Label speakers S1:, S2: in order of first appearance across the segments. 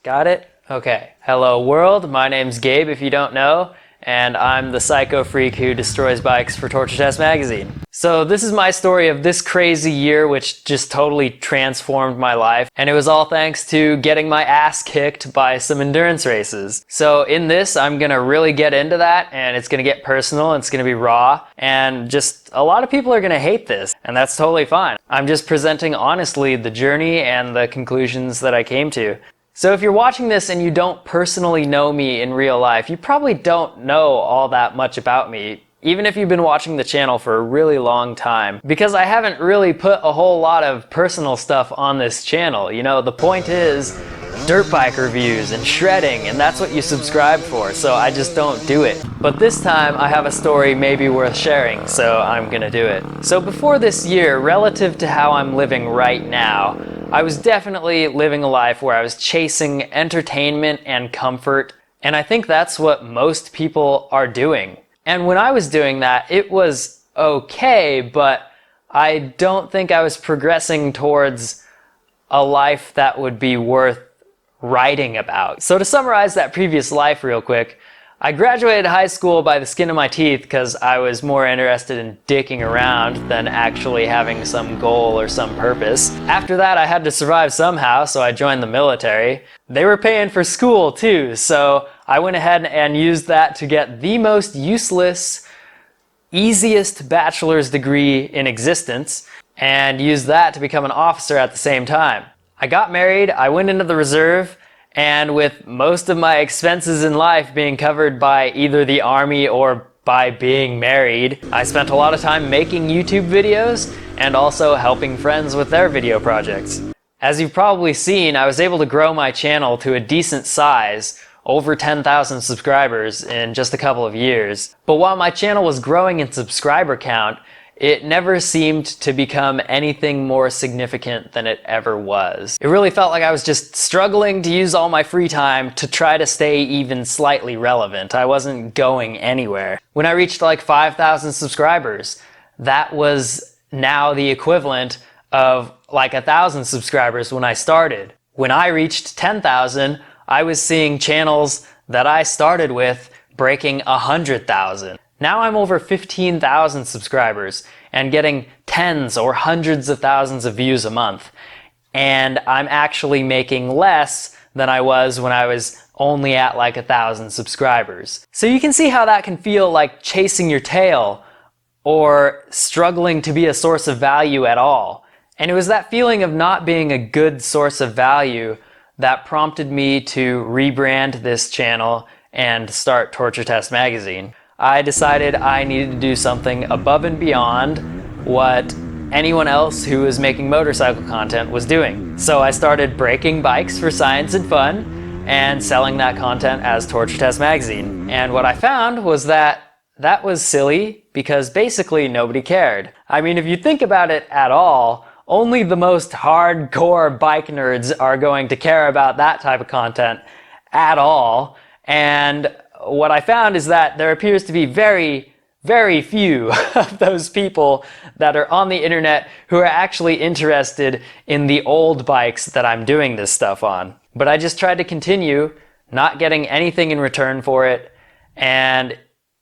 S1: Got it? Okay. Hello world, my name's Gabe if you don't know, and I'm the psycho freak who destroys bikes for Torture Test magazine. So this is my story of this crazy year which just totally transformed my life, and it was all thanks to getting my ass kicked by some endurance races. So in this, I'm gonna really get into that, and it's gonna get personal, and it's gonna be raw, and just a lot of people are gonna hate this, and that's totally fine. I'm just presenting honestly the journey and the conclusions that I came to. So if you're watching this and you don't personally know me in real life, you probably don't know all that much about me, even if you've been watching the channel for a really long time, because I haven't really put a whole lot of personal stuff on this channel. You know, the point is dirt bike reviews and shredding, and that's what you subscribe for, so I just don't do it. But this time I have a story maybe worth sharing, so I'm gonna do it. So before this year, relative to how I'm living right now, I was definitely living a life where I was chasing entertainment and comfort, and I think that's what most people are doing. And when I was doing that, it was okay, but I don't think I was progressing towards a life that would be worth writing about. So to summarize that previous life real quick, I graduated high school by the skin of my teeth because I was more interested in dicking around than actually having some goal or some purpose. After that, I had to survive somehow, so I joined the military. They were paying for school too, so I went ahead and used that to get the most useless, easiest bachelor's degree in existence, and used that to become an officer at the same time. I got married, I went into the reserve, and with most of my expenses in life being covered by either the army or by being married, I spent a lot of time making YouTube videos and also helping friends with their video projects. As you've probably seen, I was able to grow my channel to a decent size, over 10,000 subscribers in just a couple of years. But while my channel was growing in subscriber count, it never seemed to become anything more significant than it ever was. It really felt like I was just struggling to use all my free time to try to stay even slightly relevant. I wasn't going anywhere. When I reached like 5,000 subscribers, that was now the equivalent of like 1,000 subscribers when I started. When I reached 10,000, I was seeing channels that I started with breaking 100,000. Now I'm over 15,000 subscribers and getting tens or hundreds of thousands of views a month. And I'm actually making less than I was when I was only at like 1,000 subscribers. So you can see how that can feel like chasing your tail or struggling to be a source of value at all. And it was that feeling of not being a good source of value that prompted me to rebrand this channel and start Torture Test magazine. I decided I needed to do something above and beyond what anyone else who was making motorcycle content was doing. So I started breaking bikes for science and fun and selling that content as Torture Test magazine. And what I found was that that was silly because basically nobody cared. I mean, if you think about it at all, only the most hardcore bike nerds are going to care about that type of content at all. And what I found is that there appears to be very, very few of those people that are on the internet who are actually interested in the old bikes that I'm doing this stuff on. But I just tried to continue, not getting anything in return for it, and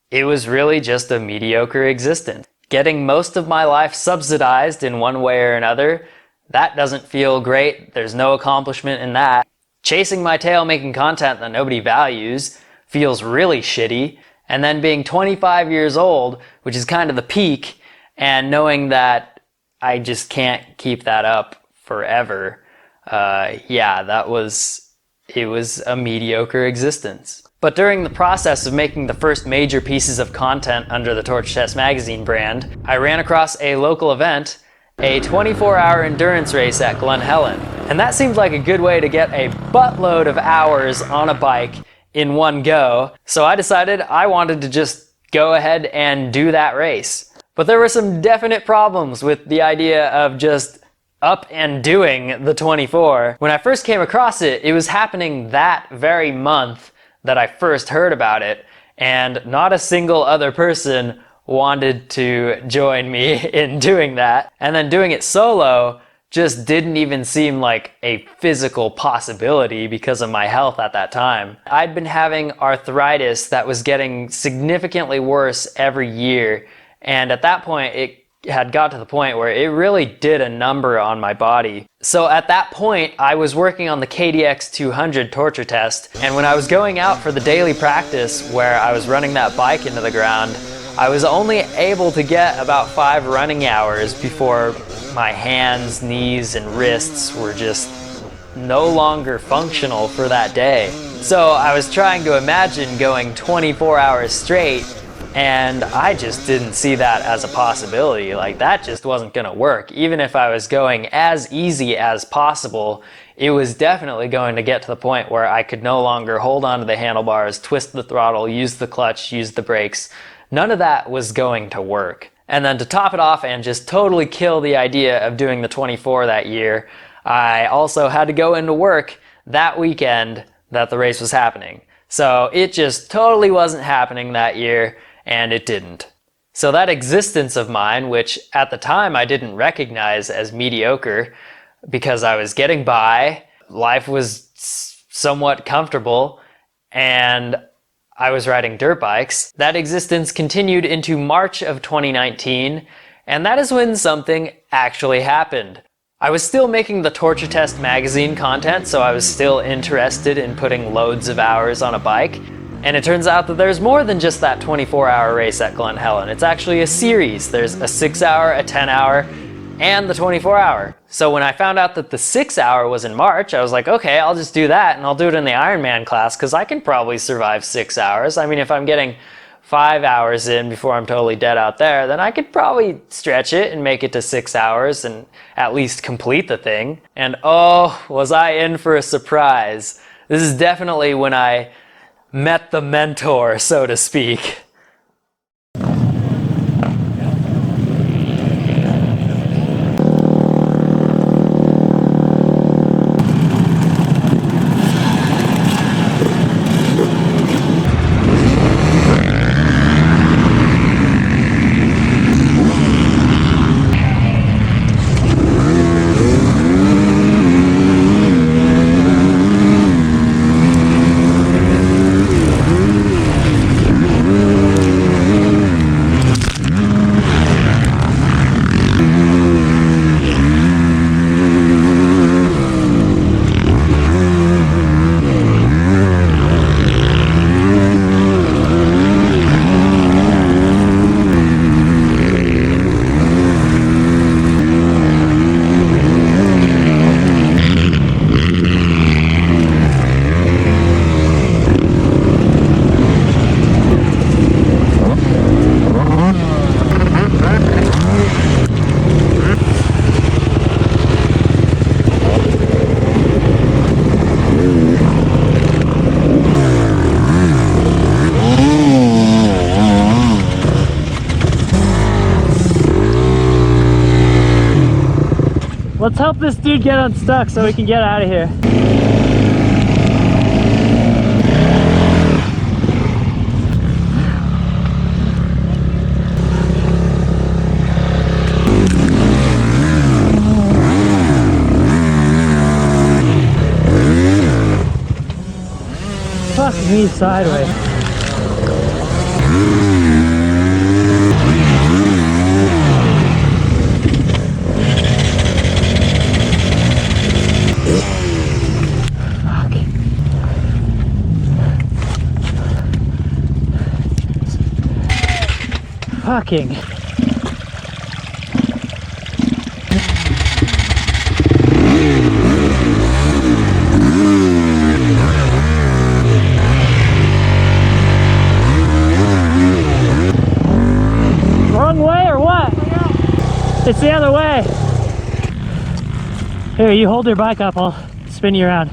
S1: it was really just a mediocre existence. Getting most of my life subsidized in one way or another, that doesn't feel great. There's no accomplishment in that. Chasing my tail making content that nobody values feels really shitty. And then being 25 years old, which is kind of the peak, and knowing that I just can't keep that up forever, it was a mediocre existence. But during the process of making the first major pieces of content under the Torture Test magazine brand, I ran across a local event, a 24-hour endurance race at Glen Helen. And that seemed like a good way to get a buttload of hours on a bike in one go, so I decided I wanted to just go ahead and do that race. But there were some definite problems with the idea of just up and doing the 24. When I first came across it, it was happening that very month that I first heard about it, and not a single other person wanted to join me in doing that. And then doing it solo just didn't even seem like a physical possibility because of my health at that time. I'd been having arthritis that was getting significantly worse every year, and at that point it had got to the point where it really did a number on my body. So at that point I was working on the KDX 200 torture test, and when I was going out for the daily practice where I was running that bike into the ground, I was only able to get about 5 running hours before my hands, knees, and wrists were just no longer functional for that day. So I was trying to imagine going 24 hours straight, and I just didn't see that as a possibility. Like, that just wasn't gonna work. Even if I was going as easy as possible, it was definitely going to get to the point where I could no longer hold onto the handlebars, twist the throttle, use the clutch, use the brakes. None of that was going to work. And then to top it off and just totally kill the idea of doing the 24 that year, I also had to go into work that weekend that the race was happening. So it just totally wasn't happening that year, and it didn't. So that existence of mine, which at the time I didn't recognize as mediocre because I was getting by, life was somewhat comfortable, and I was riding dirt bikes. That existence continued into March of 2019, and that is when something actually happened. I was still making the Torture Test magazine content, so I was still interested in putting loads of hours on a bike. And it turns out that there's more than just that 24-hour race at Glen Helen. It's actually a series. There's a 6-hour, a 10-hour, and the 24-hour. So when I found out that the 6-hour was in March, I was like, okay, I'll just do that, and I'll do it in the Ironman class, because I can probably survive 6 hours. I mean, if I'm getting 5 hours in before I'm totally dead out there, then I could probably stretch it and make it to 6 hours and at least complete the thing. And oh, was I in for a surprise. This is definitely when I met the mentor, so to speak. Let's help this dude get unstuck so we can get out of here. Fuck me sideways. Fucking. Wrong way or what? It's the other way. Here, you hold your bike up, I'll spin you around.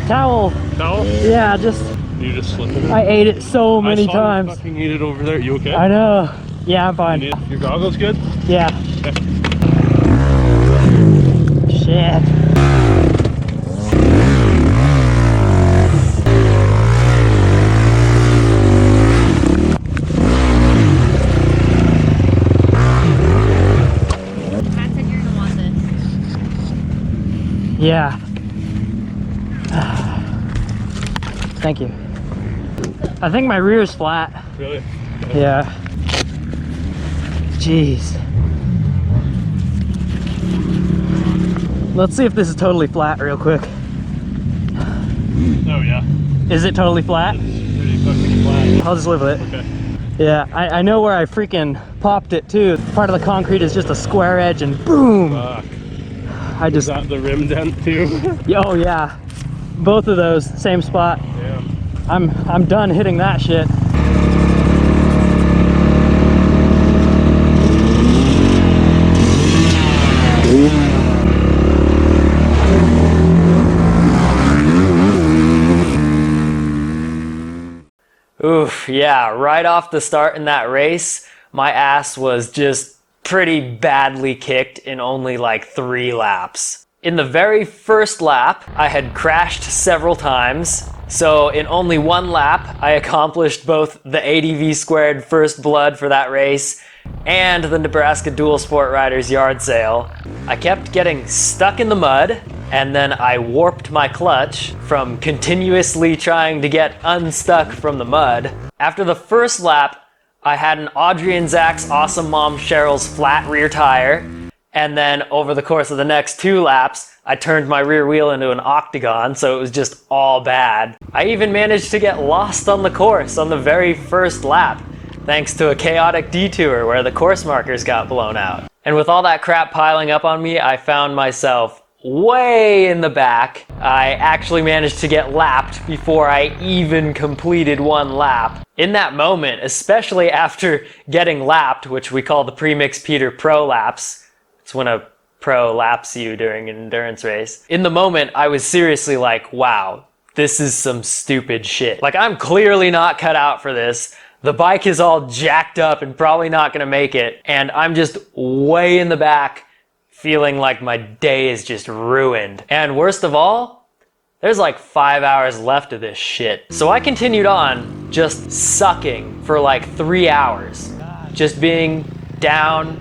S1: Towel? Yeah,
S2: You just slipped it.
S1: I ate it so many times.
S2: I fucking ate it over there. You okay?
S1: I know. Yeah, I'm fine.
S2: Your goggles good?
S1: Yeah.
S2: Okay.
S1: Shit. Shit.
S3: Matt said you're gonna want this.
S1: Yeah. Thank you. I think my rear is flat.
S2: Really?
S1: Yeah. Jeez. Let's see if this is totally flat real quick.
S2: Oh yeah.
S1: Is it totally flat?
S2: It's pretty fucking flat.
S1: I'll just live with it.
S2: Okay.
S1: Yeah, I know where I freaking popped it too. Part of the concrete is just a square edge and boom!
S2: Fuck.
S1: I
S2: Is
S1: just,
S2: that the rim dent too?
S1: oh yeah. Both of those, same spot.
S2: Yeah.
S1: I'm done hitting that shit. Oof, yeah, right off the start in that race, my ass was just pretty badly kicked in only like 3 laps. In the very first lap, I had crashed several times, so in only 1 lap, I accomplished both the ADV squared first blood for that race and the Nebraska Dual Sport Riders yard sale. I kept getting stuck in the mud, and then I warped my clutch from continuously trying to get unstuck from the mud. After the first lap, I had an Audrey and Zach's Awesome Mom Cheryl's flat rear tire, and then over the course of the next 2 laps, I turned my rear wheel into an octagon, so it was just all bad. I even managed to get lost on the course on the very first lap, thanks to a chaotic detour where the course markers got blown out. And with all that crap piling up on me, I found myself way in the back. I actually managed to get lapped before I even completed 1 lap. In that moment, especially after getting lapped, which we call the Premix Peter Pro laps, it's when a pro laps you during an endurance race. In the moment, I was seriously like, wow, this is some stupid shit. Like, I'm clearly not cut out for this. The bike is all jacked up and probably not gonna make it, and I'm just way in the back feeling like my day is just ruined. And worst of all, there's like 5 hours left of this shit. So I continued on just sucking for like 3 hours, just being down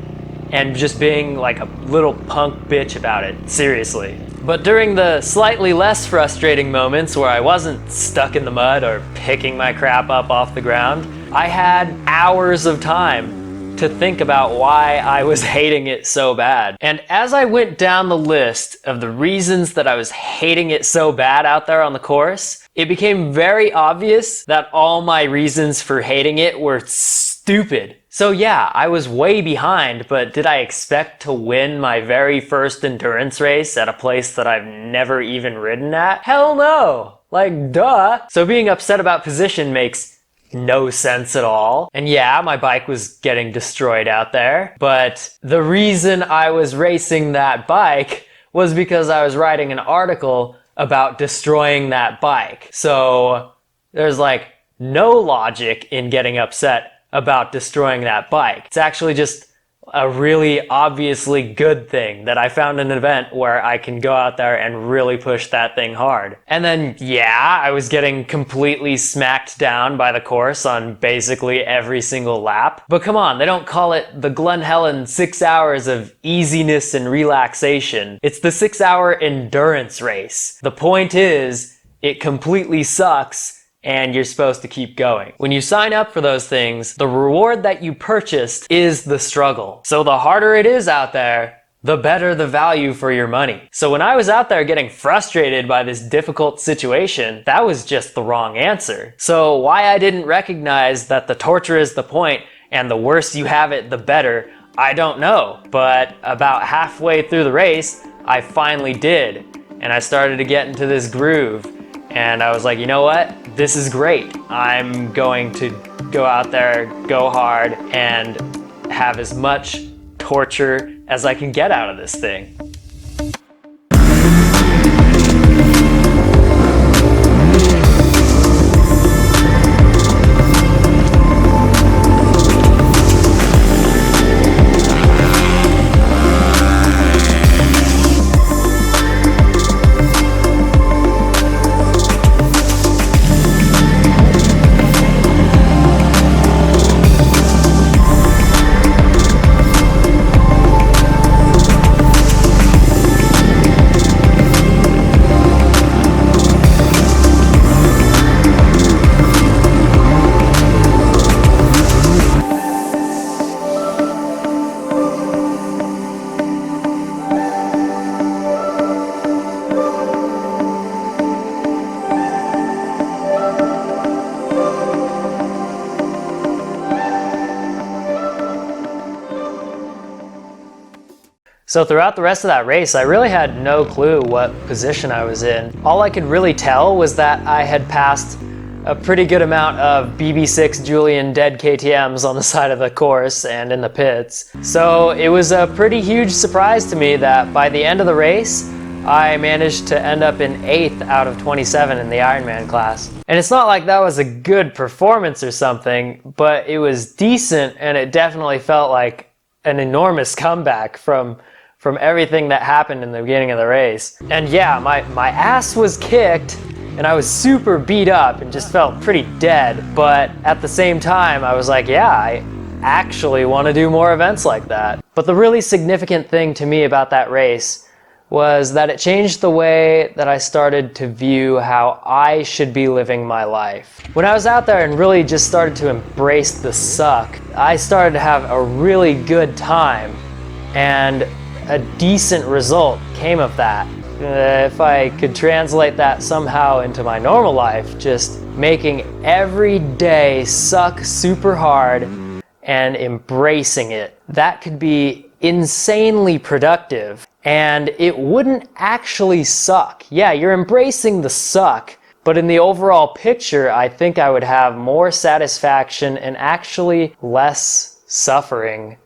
S1: and just being like a little punk bitch about it, seriously. But during the slightly less frustrating moments where I wasn't stuck in the mud or picking my crap up off the ground, I had hours of time to think about why I was hating it so bad. And as I went down the list of the reasons that I was hating it so bad out there on the course, it became very obvious that all my reasons for hating it were stupid. So yeah, I was way behind, but did I expect to win my very first endurance race at a place that I've never even ridden at? Hell no! Like, duh! So being upset about position makes no sense at all. And yeah, my bike was getting destroyed out there, but the reason I was racing that bike was because I was writing an article about destroying that bike. So there's like no logic in getting upset about destroying that bike. It's actually just a really obviously good thing that I found an event where I can go out there and really push that thing hard. And then, yeah, I was getting completely smacked down by the course on basically every single lap. But come on, they don't call it the Glen Helen 6 hours of easiness and relaxation. It's the 6-hour endurance race. The point is, it completely sucks, and you're supposed to keep going. When you sign up for those things, the reward that you purchased is the struggle. So the harder it is out there, the better the value for your money. So when I was out there getting frustrated by this difficult situation, that was just the wrong answer. So why I didn't recognize that the torture is the point and the worse you have it, the better, I don't know. But about halfway through the race, I finally did. And I started to get into this groove. And I was like, you know what? This is great. I'm going to go out there, go hard, and have as much torture as I can get out of this thing. So throughout the rest of that race, I really had no clue what position I was in. All I could really tell was that I had passed a pretty good amount of BB6 Julian dead KTMs on the side of the course and in the pits. So it was a pretty huge surprise to me that by the end of the race, I managed to end up in 8th out of 27 in the Ironman class. And it's not like that was a good performance or something, but it was decent, and it definitely felt like an enormous comeback from everything that happened in the beginning of the race. And yeah, my ass was kicked, and I was super beat up and just felt pretty dead. But at the same time, I was like, yeah, I actually want to do more events like that. But the really significant thing to me about that race was that it changed the way that I started to view how I should be living my life. When I was out there and really just started to embrace the suck, I started to have a really good time, and a decent result came of that. If I could translate that somehow into my normal life, just making every day suck super hard and embracing it, that could be insanely productive, and it wouldn't actually suck. Yeah, you're embracing the suck, but in the overall picture, I think I would have more satisfaction and actually less suffering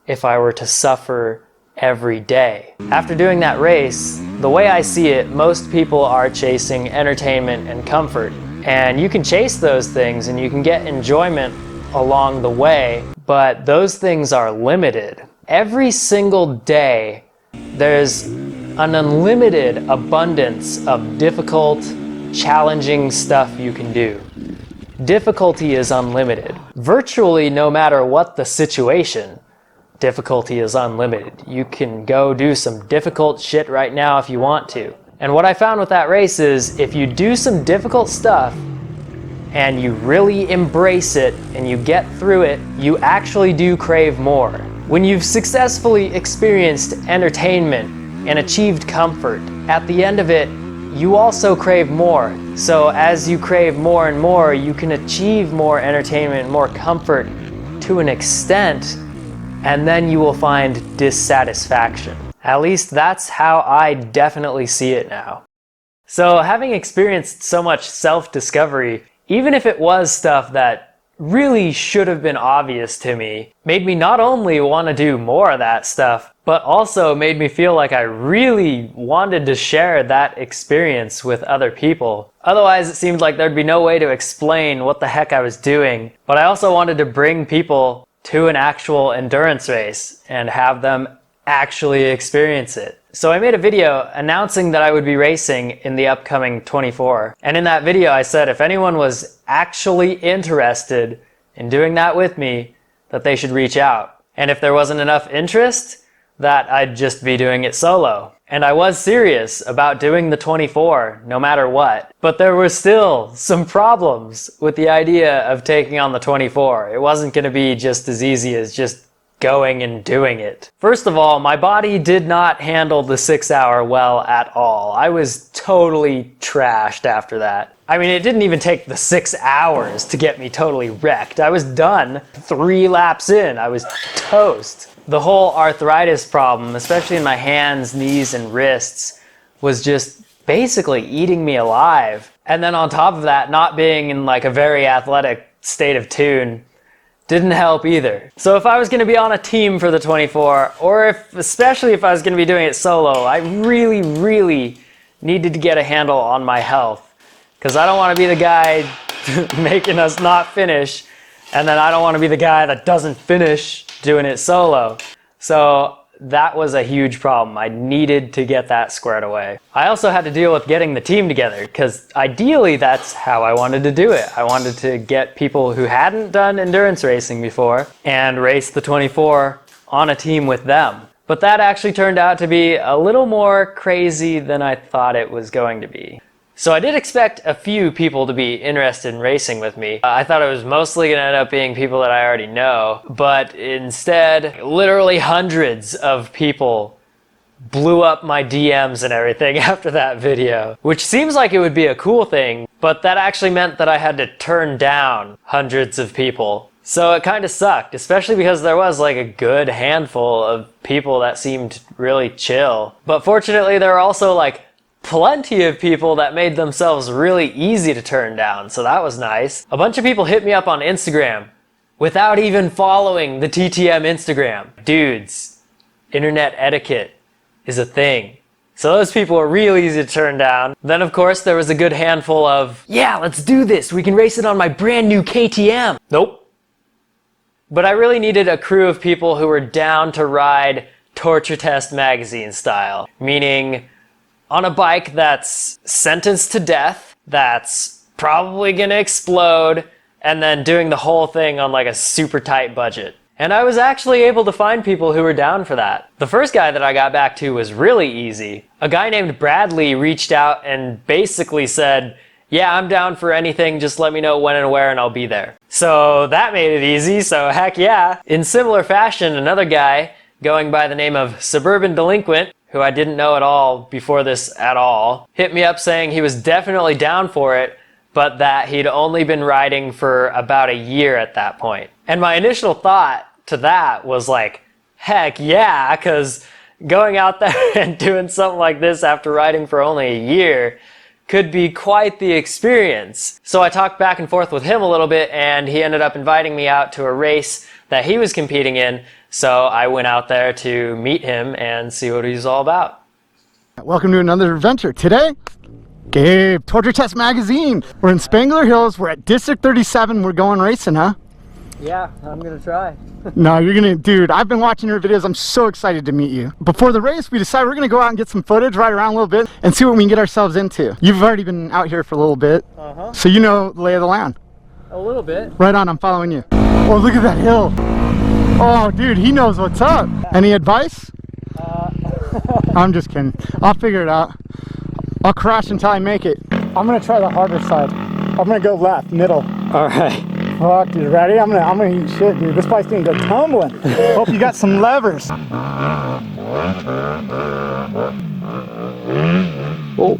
S1: if I were to suffer every day. After doing that race, the way I see it, most people are chasing entertainment and comfort. And you can chase those things and you can get enjoyment along the way, but those things are limited. Every single day, there's an unlimited abundance of difficult, challenging stuff you can do. Difficulty is unlimited. Virtually no matter what the situation, difficulty is unlimited. You can go do some difficult shit right now if you want to. And what I found with that race is if you do some difficult stuff and you really embrace it and you get through it, you actually do crave more. When you've successfully experienced entertainment and achieved comfort, at the end of it, you also crave more. So as you crave more and more, you can achieve more entertainment, more comfort to an extent, and then you will find dissatisfaction. At least that's how I definitely see it now. So having experienced so much self-discovery, even if it was stuff that really should have been obvious to me, made me not only want to do more of that stuff, but also made me feel like I really wanted to share that experience with other people. Otherwise, it seemed like there'd be no way to explain what the heck I was doing. But I also wanted to bring people to an actual endurance race and have them actually experience it. So I made a video announcing that I would be racing in the upcoming 24. And in that video I said if anyone was actually interested in doing that with me, that they should reach out. And if there wasn't enough interest, that I'd just be doing it solo. And I was serious about doing the 24 no matter what. But there were still some problems with the idea of taking on the 24. It wasn't going to be just as easy as just going and doing it. First of all, my body did not handle the 6 hour well at all. I was totally trashed after that. I mean, it didn't even take the 6 hours to get me totally wrecked. I was done 3 laps in. I was toast. The whole arthritis problem, especially in my hands, knees, and wrists, was just basically eating me alive. And then on top of that, not being in like a very athletic state of tune didn't help either. So if I was going to be on a team for the 24, or especially if I was going to be doing it solo, I really needed to get a handle on my health. Because I don't want to be the guy making us not finish, and then I don't want to be the guy that doesn't finish doing it solo. So that was a huge problem. I needed to get that squared away. I also had to deal with getting the team together, because ideally that's how I wanted to do it. I wanted to get people who hadn't done endurance racing before and race the 24 on a team with them. But that actually turned out to be a little more crazy than I thought it was going to be. So I did expect a few people to be interested in racing with me. I thought it was mostly going to end up being people that I already know, but instead, literally hundreds of people blew up my DMs and everything after that video, which seems like it would be a cool thing, but that actually meant that I had to turn down hundreds of people So it kind of sucked, especially because there was like a good handful of people that seemed really chill. But fortunately, there were also like plenty of people that made themselves really easy to turn down, so that was nice. A bunch of people hit me up on Instagram without even following the TTM Instagram. Dudes, internet etiquette is a thing. So those people were real easy to turn down. Then of course there was a good handful of, yeah, let's do this. We can race it on my brand new KTM. Nope. But I really needed a crew of people who were down to ride Torture Test magazine style. Meaning on a bike that's sentenced to death, that's probably gonna explode, and then doing the whole thing on like a super tight budget. And I was actually able to find people who were down for that. The first guy that I got back to was really easy. A guy named Bradley reached out and basically said, yeah, I'm down for anything, just let me know when and where and I'll be there. So that made it easy, so heck yeah. In similar fashion, another guy going by the name of Suburban Delinquent, who I didn't know at all before this at all, hit me up saying he was definitely down for it, but that he'd only been riding for about a year at that point. And my initial thought to that was like, heck yeah, because going out there and doing something like this after riding for only a year could be quite the experience. So I talked back and forth with him a little bit, and he ended up inviting me out to a race that he was competing in, so I went out there to meet him and see what he's all about.
S4: Welcome to another adventure. Today, Gabe, Torture Test Magazine. We're in Spangler Hills. We're at District 37. We're going racing, huh?
S1: Yeah, I'm gonna try.
S4: No, you're gonna, dude, I've been watching your videos. I'm so excited to meet you. Before the race, we decided we're gonna go out and get some footage, ride around a little bit, and see what we can get ourselves into. You've already been out here for a little bit, so you know the lay of the land.
S1: A little bit.
S4: Right on, I'm following you. Oh, look at that hill. Oh, dude, he knows what's up. Any advice? I'm just kidding. I'll figure it out. I'll crash until I make it. I'm gonna try the harder side. I'm gonna go left, middle.
S1: All right.
S4: Fuck, dude, ready? I'm gonna eat shit, dude. This bike's gonna go tumbling. Hope you got some levers.
S1: Oh.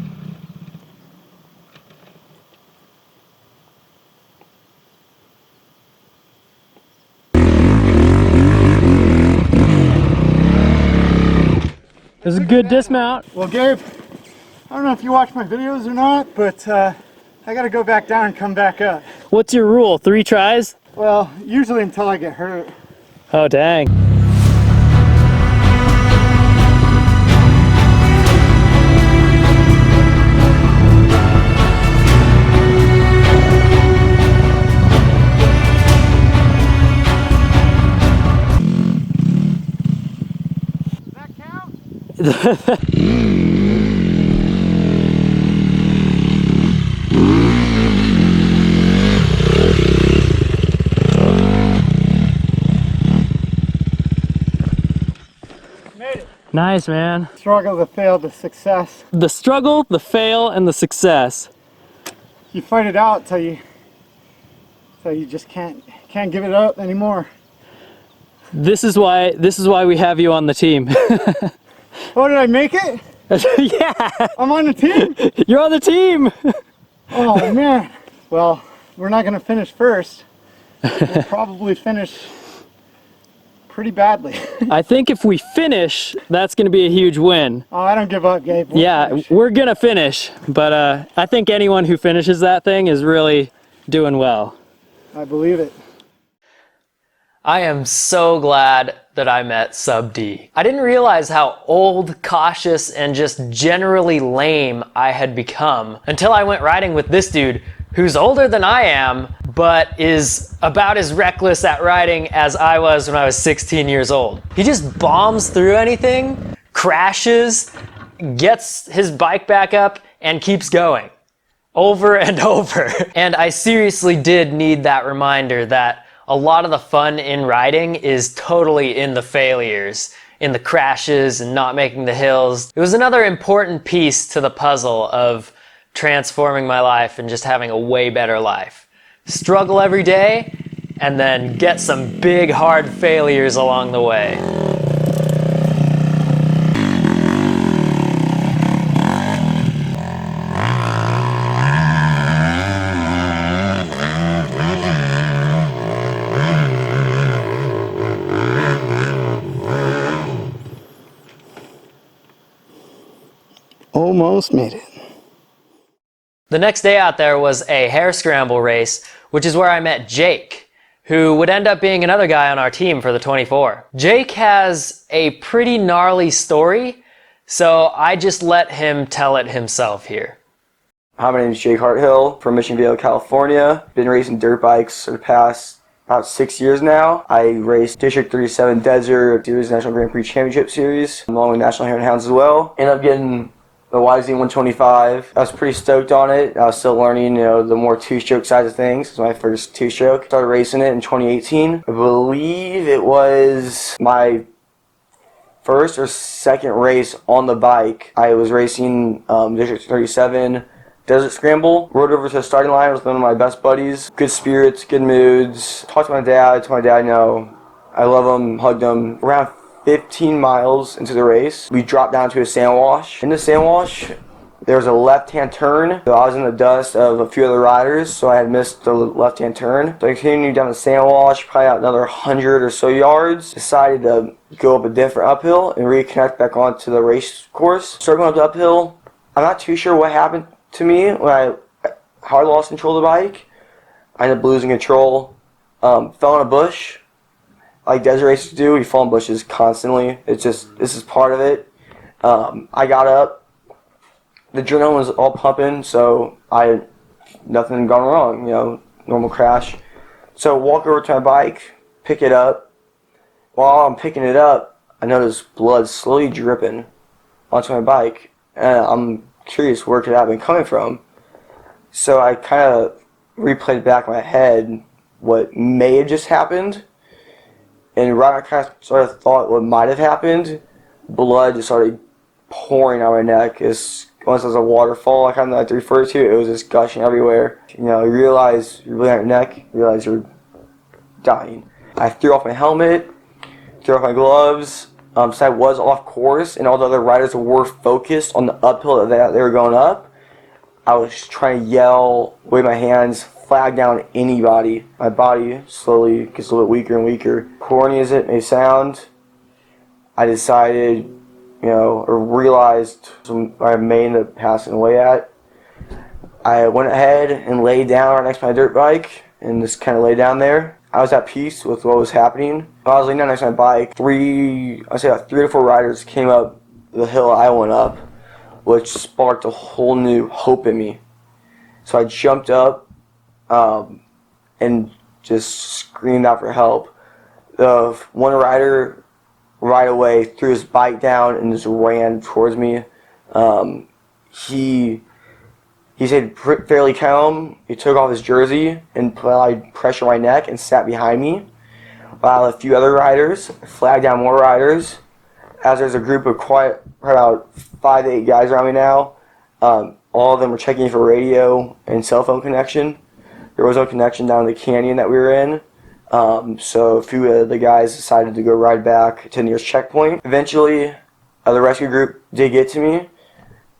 S1: This is a good dismount.
S4: Well, Gabe, I don't know if you watch my videos or not, but I gotta go back down and come back up.
S1: What's your rule? 3 tries?
S4: Well, usually until I get hurt.
S1: Oh, dang.
S4: Does that count?
S1: Nice, man.
S4: Struggle, the fail, the success.
S1: The struggle, the fail, and the success.
S4: You fight it out till you just can't give it up anymore.
S1: This is why we have you on the team.
S4: Oh, did I make it?
S1: Yeah,
S4: I'm on the team?
S1: you're on the team.
S4: Oh man. Well, we're not gonna finish first. We'll probably finish pretty badly.
S1: I think if we finish, that's going to be a huge win.
S4: Oh, I don't give up, Gabe.
S1: Yeah, we're going to finish, but I think anyone who finishes that thing is really doing well.
S4: I believe it.
S1: I am so glad that I met Sub D. I didn't realize how old, cautious, and just generally lame I had become until I went riding with this dude who's older than I am, but is about as reckless at riding as I was when I was 16 years old. He just bombs through anything, crashes, gets his bike back up, and keeps going. Over and over. And I seriously did need that reminder that a lot of the fun in riding is totally in the failures, in the crashes and not making the hills. It was another important piece to the puzzle of transforming my life and just having a way better life. Struggle every day and then get some big hard failures along the way.
S4: almost made it.
S1: The next day out there was a hare scramble race, which is where I met Jake, who would end up being another guy on our team for the 24. Jake has a pretty gnarly story, so I just let him tell it himself here.
S5: Hi, my name is Jake Harthill from Mission Viejo, California. Been racing dirt bikes for the past about 6 years now. I raced District 37 Desert Series National Grand Prix Championship Series, along with National Hare and Hounds as well. Ended up getting the YZ 125. I was pretty stoked on it. I was still learning, the more two-stroke side of things. It was my first two-stroke. Started racing it in 2018. I believe it was my first or second race on the bike. I was racing District 37 Desert Scramble. Rode over to the starting line with one of my best buddies. Good spirits, good moods. Talked to my dad. I love him, hugged him. Around 15 miles into the race, we dropped down to a sand wash. In the sand wash, there was a left-hand turn. So I was in the dust of a few other riders, so I had missed the left-hand turn. So I continued down the sand wash, probably out another 100 or so yards. Decided to go up a different uphill and reconnect back onto the race course. Started going up the uphill. I'm not too sure what happened to me how I lost control of the bike. I ended up losing control. Fell in a bush. Like desert races do, we fall in bushes constantly. This is part of it. I got up. The adrenaline was all pumping, so nothing gone wrong, normal crash. So walk over to my bike, pick it up. While I'm picking it up, I notice blood slowly dripping onto my bike. And I'm curious where could that have been coming from. So I kind of replayed back in my head what may have just happened. And right when I kind of sort of thought what might have happened, blood just started pouring out my neck. Once there was a waterfall, I kind of like to refer to it, it was just gushing everywhere. You realize you're bleeding out your neck, you realize you're dying. I threw off my helmet, threw off my gloves, so I was off course, and all the other riders were focused on the uphill that they were going up. I was trying to yell, wave my hands, flag down anybody. My body slowly gets a little bit weaker and weaker. Corny as it may sound, I decided, or realized I may end up passing away at. I went ahead and laid down right next to my dirt bike and just kind of lay down there. I was at peace with what was happening. While I was laying down next to my bike, about 3 to 4 riders came up the hill I went up, which sparked a whole new hope in me. So I jumped up and just screamed out for help. One rider right away threw his bike down and just ran towards me. He stayed fairly calm. He took off his jersey and applied pressure on my neck and sat behind me, while a few other riders flagged down more riders. As there's a group of probably about 5 to 8 guys around me now, all of them were checking for radio and cell phone connection. There was no connection down in the canyon that we were in, so a few of the guys decided to go ride back to the nearest checkpoint. Eventually, the rescue group did get to me.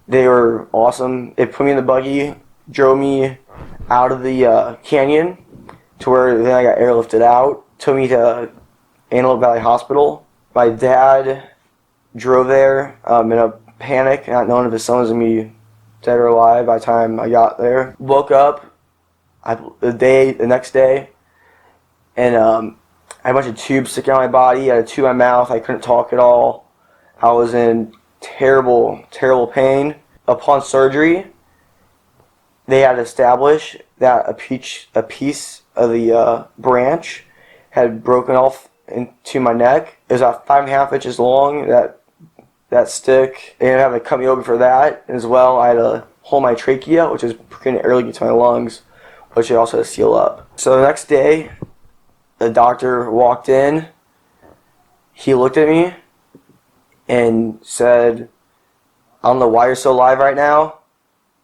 S5: They were awesome. They put me in the buggy, drove me out of the canyon to where then I got airlifted out, took me to Antelope Valley Hospital. My dad drove there in a panic, not knowing if his son was going to be dead or alive by the time I got there. Woke up the next day, and I had a bunch of tubes sticking out of my body. I had a tube in my mouth. I couldn't talk at all. I was in terrible, terrible pain. Upon surgery, they had established that a piece of the branch had broken off into my neck. It was about 5.5 inches long, that stick. They had to cut me open for that as well. I had to hold my trachea, which is pretty early to my lungs, which I also had to seal up. So the next day, the doctor walked in. He looked at me and said, "I don't know why you're so alive right now.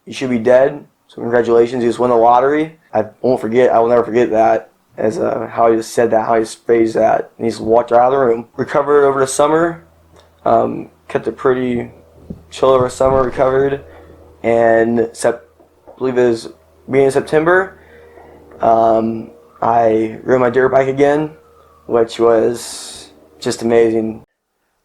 S5: You should be dead. So congratulations, you just won the lottery." I will never forget that, as how he just said that, how he just phrased that. And he just walked right out of the room. Recovered over the summer. Kept it pretty chill over summer, recovered. And I believe it was beginning of September, I rode my dirt bike again, which was just amazing.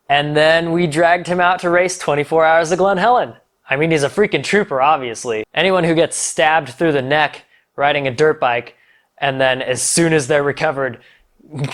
S1: And then we dragged him out to race 24 Hours of Glen Helen. I mean, he's a freaking trooper, obviously. Anyone who gets stabbed through the neck riding a dirt bike and then as soon as they're recovered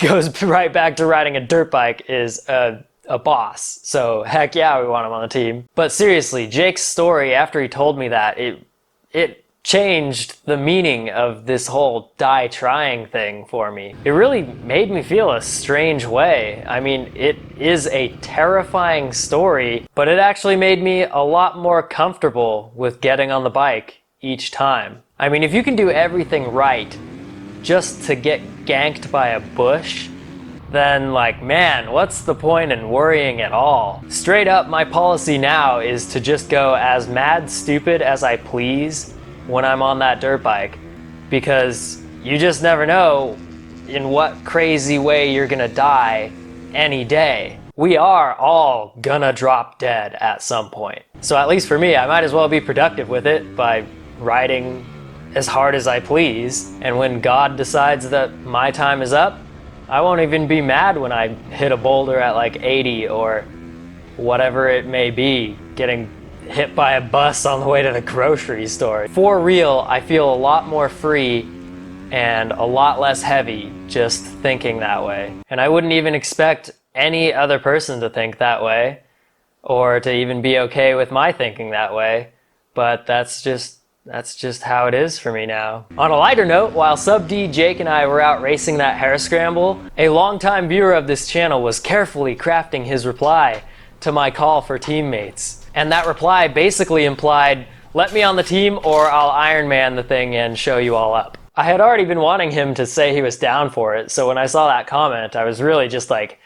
S1: goes right back to riding a dirt bike is a boss. So heck yeah, we want him on the team. But seriously, Jake's story, after he told me that, it changed the meaning of this whole die trying thing for me. It really made me feel a strange way. I mean, it is a terrifying story, but it actually made me a lot more comfortable with getting on the bike each time. I mean, if you can do everything right just to get ganked by a bush, then like, man, what's the point in worrying at all? Straight up, my policy now is to just go as mad stupid as I please when I'm on that dirt bike, because you just never know in what crazy way you're gonna die any day. We are all gonna drop dead at some point. So at least for me, I might as well be productive with it by riding as hard as I please. And when God decides that my time is up, I won't even be mad when I hit a boulder at like 80 or whatever it may be, getting hit by a bus on the way to the grocery store. For real, I feel a lot more free and a lot less heavy just thinking that way. And I wouldn't even expect any other person to think that way or to even be okay with my thinking that way, but that's just how it is for me now. On a lighter note, while Sub D, Jake, and I were out racing that hare scramble, a longtime viewer of this channel was carefully crafting his reply to my call for teammates. And that reply basically implied, let me on the team or I'll Iron Man the thing and show you all up. I had already been wanting him to say he was down for it, so when I saw that comment, I was really just like,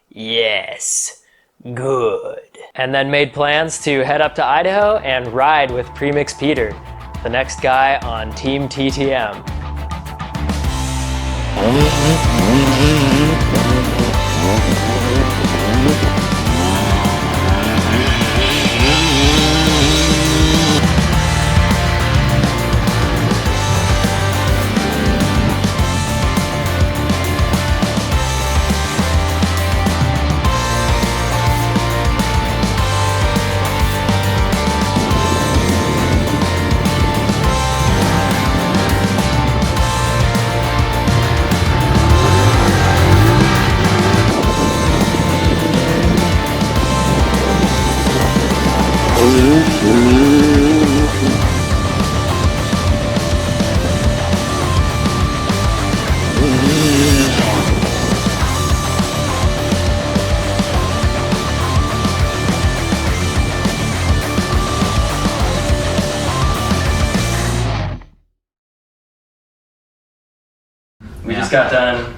S1: yes, good. And then made plans to head up to Idaho and ride with Premix Peter, the next guy on Team TTM. We just got done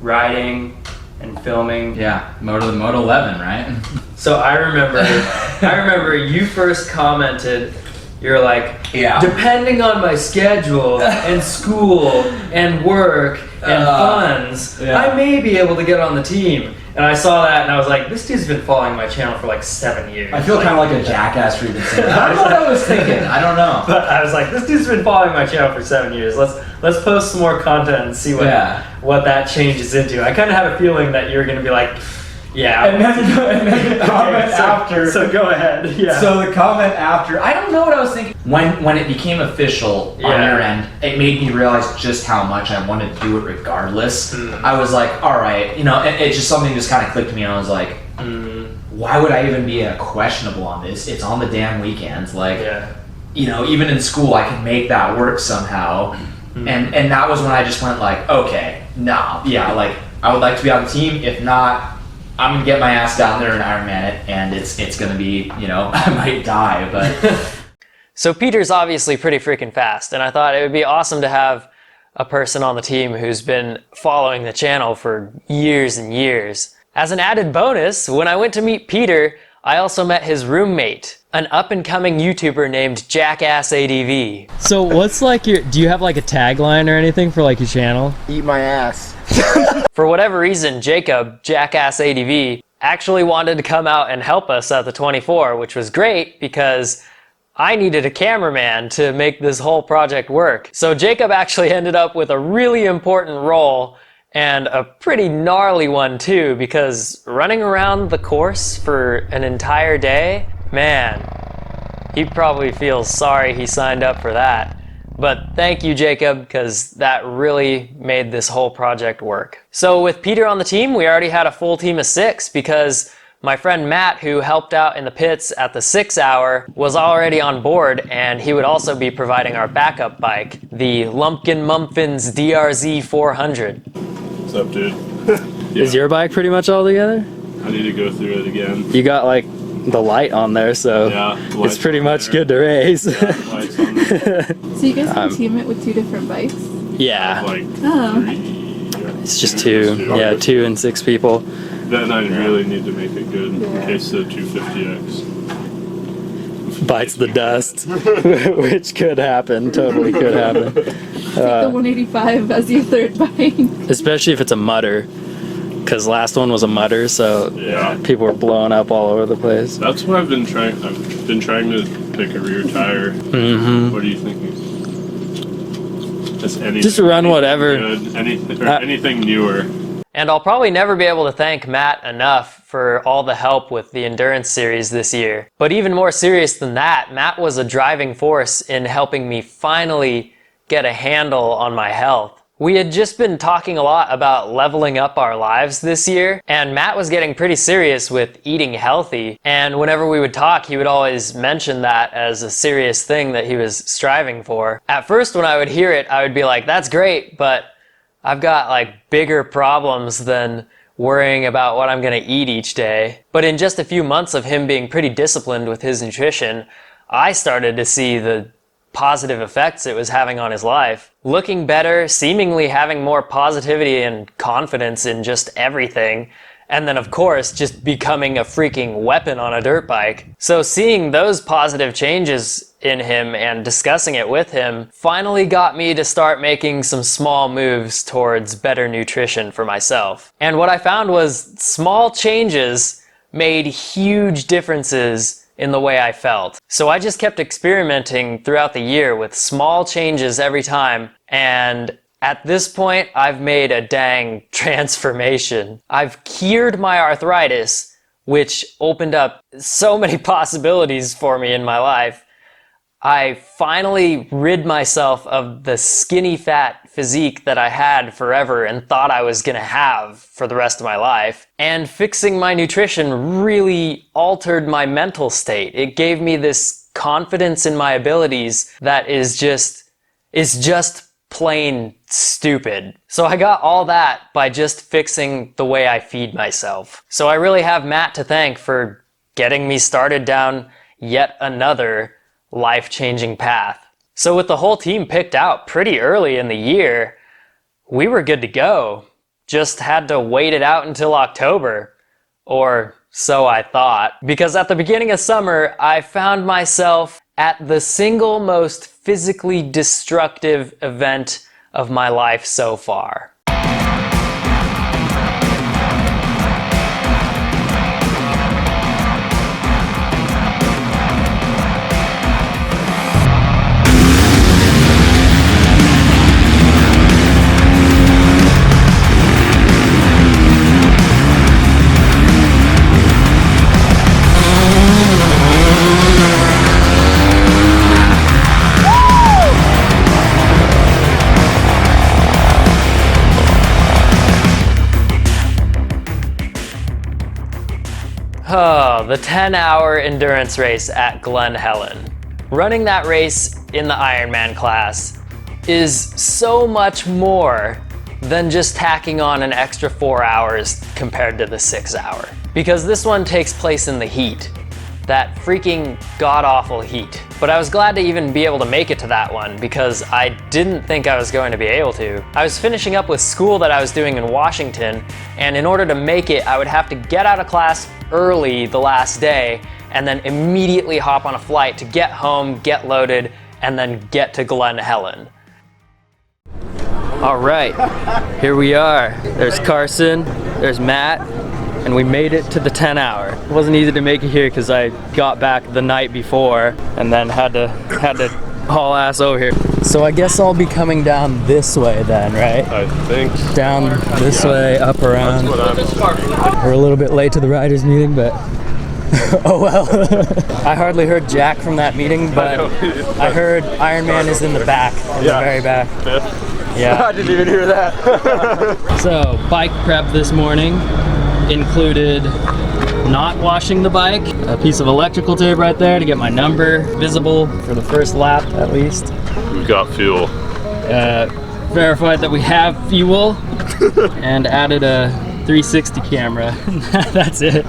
S1: riding and filming.
S6: Yeah, Moto 11, right?
S1: So I remember you first commented, you're like,
S6: Yeah.
S1: depending on my schedule and school and work and funds,
S6: yeah.
S1: I may be able to get on the team. And I saw that and I was like, this dude's been following my channel for like 7 years.
S6: I feel kind of like a jackass for even saying that. I don't know what I was thinking. I don't know.
S1: But I was like, this dude's been following my channel for 7 years. Let's post some more content and see what that changes into. I kind of had a feeling that you were going to be like, yeah.
S6: And then the comment after.
S1: So go ahead. Yeah.
S6: So the comment after, I don't know what I was thinking. When it became official on your end, it made me realize just how much I wanted to do it regardless. I was like, all right, it just something just kind of clicked to me, and I was like, why would I even be questionable on this? It's on the damn weekends. Like, even in school, I can make that work somehow. And that was when I just went like, okay, like I would like to be on the team. If not, I'm gonna get my ass down there and Ironman it, and it's gonna be, I might die, but.
S1: So Peter's obviously pretty freaking fast, and I thought it would be awesome to have a person on the team who's been following the channel for years and years. As an added bonus, when I went to meet Peter, I also met his roommate, an up-and-coming YouTuber named Jackass ADV. So what's like do you have like a tagline or anything for like your channel?
S4: Eat my ass.
S1: For whatever reason, Jacob, Jackass ADV, actually wanted to come out and help us at the 24, which was great because I needed a cameraman to make this whole project work. So Jacob actually ended up with a really important role, and a pretty gnarly one too, because running around the course for an entire day, man, He probably feels sorry he signed up for that. But thank you, Jacob, because that really made this whole project work. So with Peter on the team, we already had a full team of 6 because my friend Matt, who helped out in the pits at the 6 hour, was already on board, and he would also be providing our backup bike, the Lumpkin Mumpkins DRZ 400.
S2: What's up, dude? Yeah.
S1: Is your bike pretty much all together?
S2: I need to go through it again.
S1: You got like the light on there, so
S2: Yeah,
S1: it's pretty much good to race.
S2: Yeah, lights on there.
S7: So you guys can team it with 2 different bikes?
S1: Yeah,
S2: Like
S7: Oh.
S2: 3.
S1: it's just 2. Yeah, 2 and 6 people.
S2: Then I really need to make it good in
S7: Yeah.
S2: case the 250X.
S1: Bites the dust, which could happen. Totally could happen.
S7: Take the 185 as your 3rd bike.
S1: Especially if it's a mudder, because last one was a mudder, so
S2: Yeah.
S1: people were blowing up all over the place.
S2: That's what I've been trying. I've been trying to pick a rear tire.
S1: Mm-hmm.
S2: What are you thinking?
S1: Just run whatever.
S2: Good, anything newer.
S1: And I'll probably never be able to thank Matt enough for all the help with the Endurance series this year. But even more serious than that, Matt was a driving force in helping me finally get a handle on my health. We had just been talking a lot about leveling up our lives this year, and Matt was getting pretty serious with eating healthy. And whenever we would talk, he would always mention that as a serious thing that he was striving for. At first, when I would hear it, I would be like, that's great, but I've got like bigger problems than worrying about what I'm going to eat each day. But in just a few months of him being pretty disciplined with his nutrition, I started to see the positive effects it was having on his life. Looking better, seemingly having more positivity and confidence in just everything. And then, of course, just becoming a freaking weapon on a dirt bike. So seeing those positive changes in him and discussing it with him finally got me to start making some small moves towards better nutrition for myself. And what I found was small changes made huge differences in the way I felt. So I just kept experimenting throughout the year with small changes every time, and at this point, I've made a dang transformation. I've cured my arthritis, which opened up so many possibilities for me in my life. I finally rid myself of the skinny fat physique that I had forever and thought I was gonna have for the rest of my life. And fixing my nutrition really altered my mental state. It gave me this confidence in my abilities that is just plain stupid. So I got all that by just fixing the way I feed myself. So I really have Matt to thank for getting me started down yet another life-changing path. So with the whole team picked out pretty early in the year, we were good to go. Just had to wait it out until October. Or so I thought. Because at the beginning of summer, I found myself at the single most physically destructive event of my life so far. Oh, the 10-hour endurance race at Glen Helen. Running that race in the Ironman class is so much more than just tacking on an extra 4 hours compared to the 6 hour. Because this one takes place in the heat. That freaking god-awful heat. But I was glad to even be able to make it to that one because I didn't think I was going to be able to. I was finishing up with school that I was doing in Washington, and in order to make it, I would have to get out of class early the last day and then immediately hop on a flight to get home, get loaded, and then get to Glen Helen. All right, here we are. There's Carson, there's Matt, and we made it to the 10 hour. It wasn't easy to make it here because I got back the night before and then had to haul ass over here. So I guess I'll be coming down this way then, right?
S2: I think.
S1: Down this way, up around.
S2: That's what I'm.
S1: We're a little bit late to the riders meeting, but Oh well. I hardly heard jack from that meeting, but I heard Iron Man is in the back, in the very back. Yeah.
S5: I didn't even hear that.
S1: So, bike prep this morning included not washing the bike, a piece of electrical tape right there to get my number visible for the first lap at least.
S2: We've got fuel.
S1: Verified that we have fuel and added a 360 camera. That's it.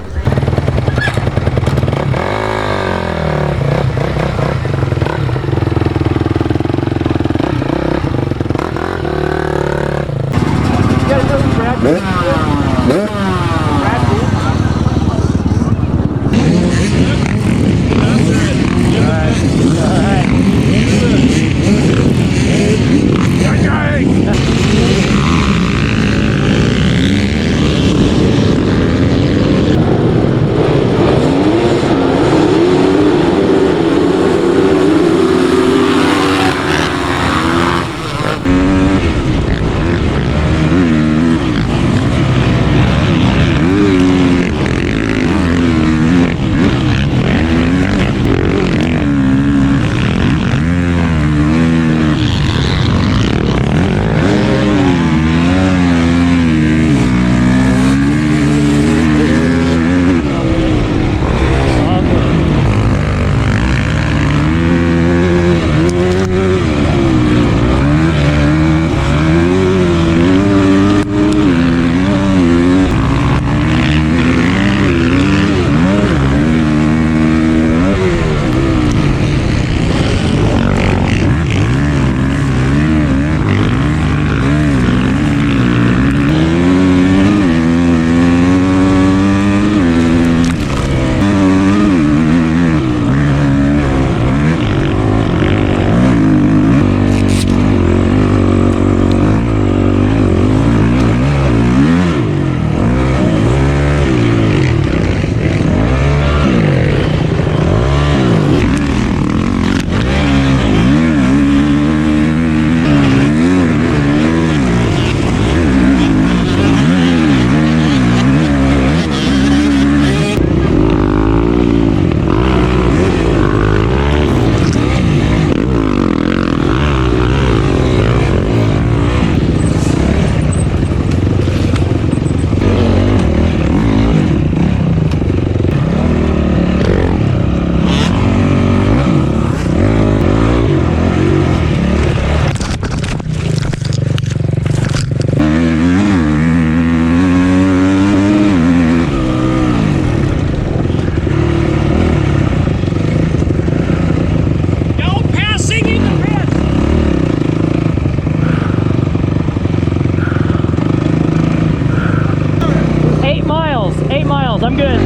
S1: I'm good.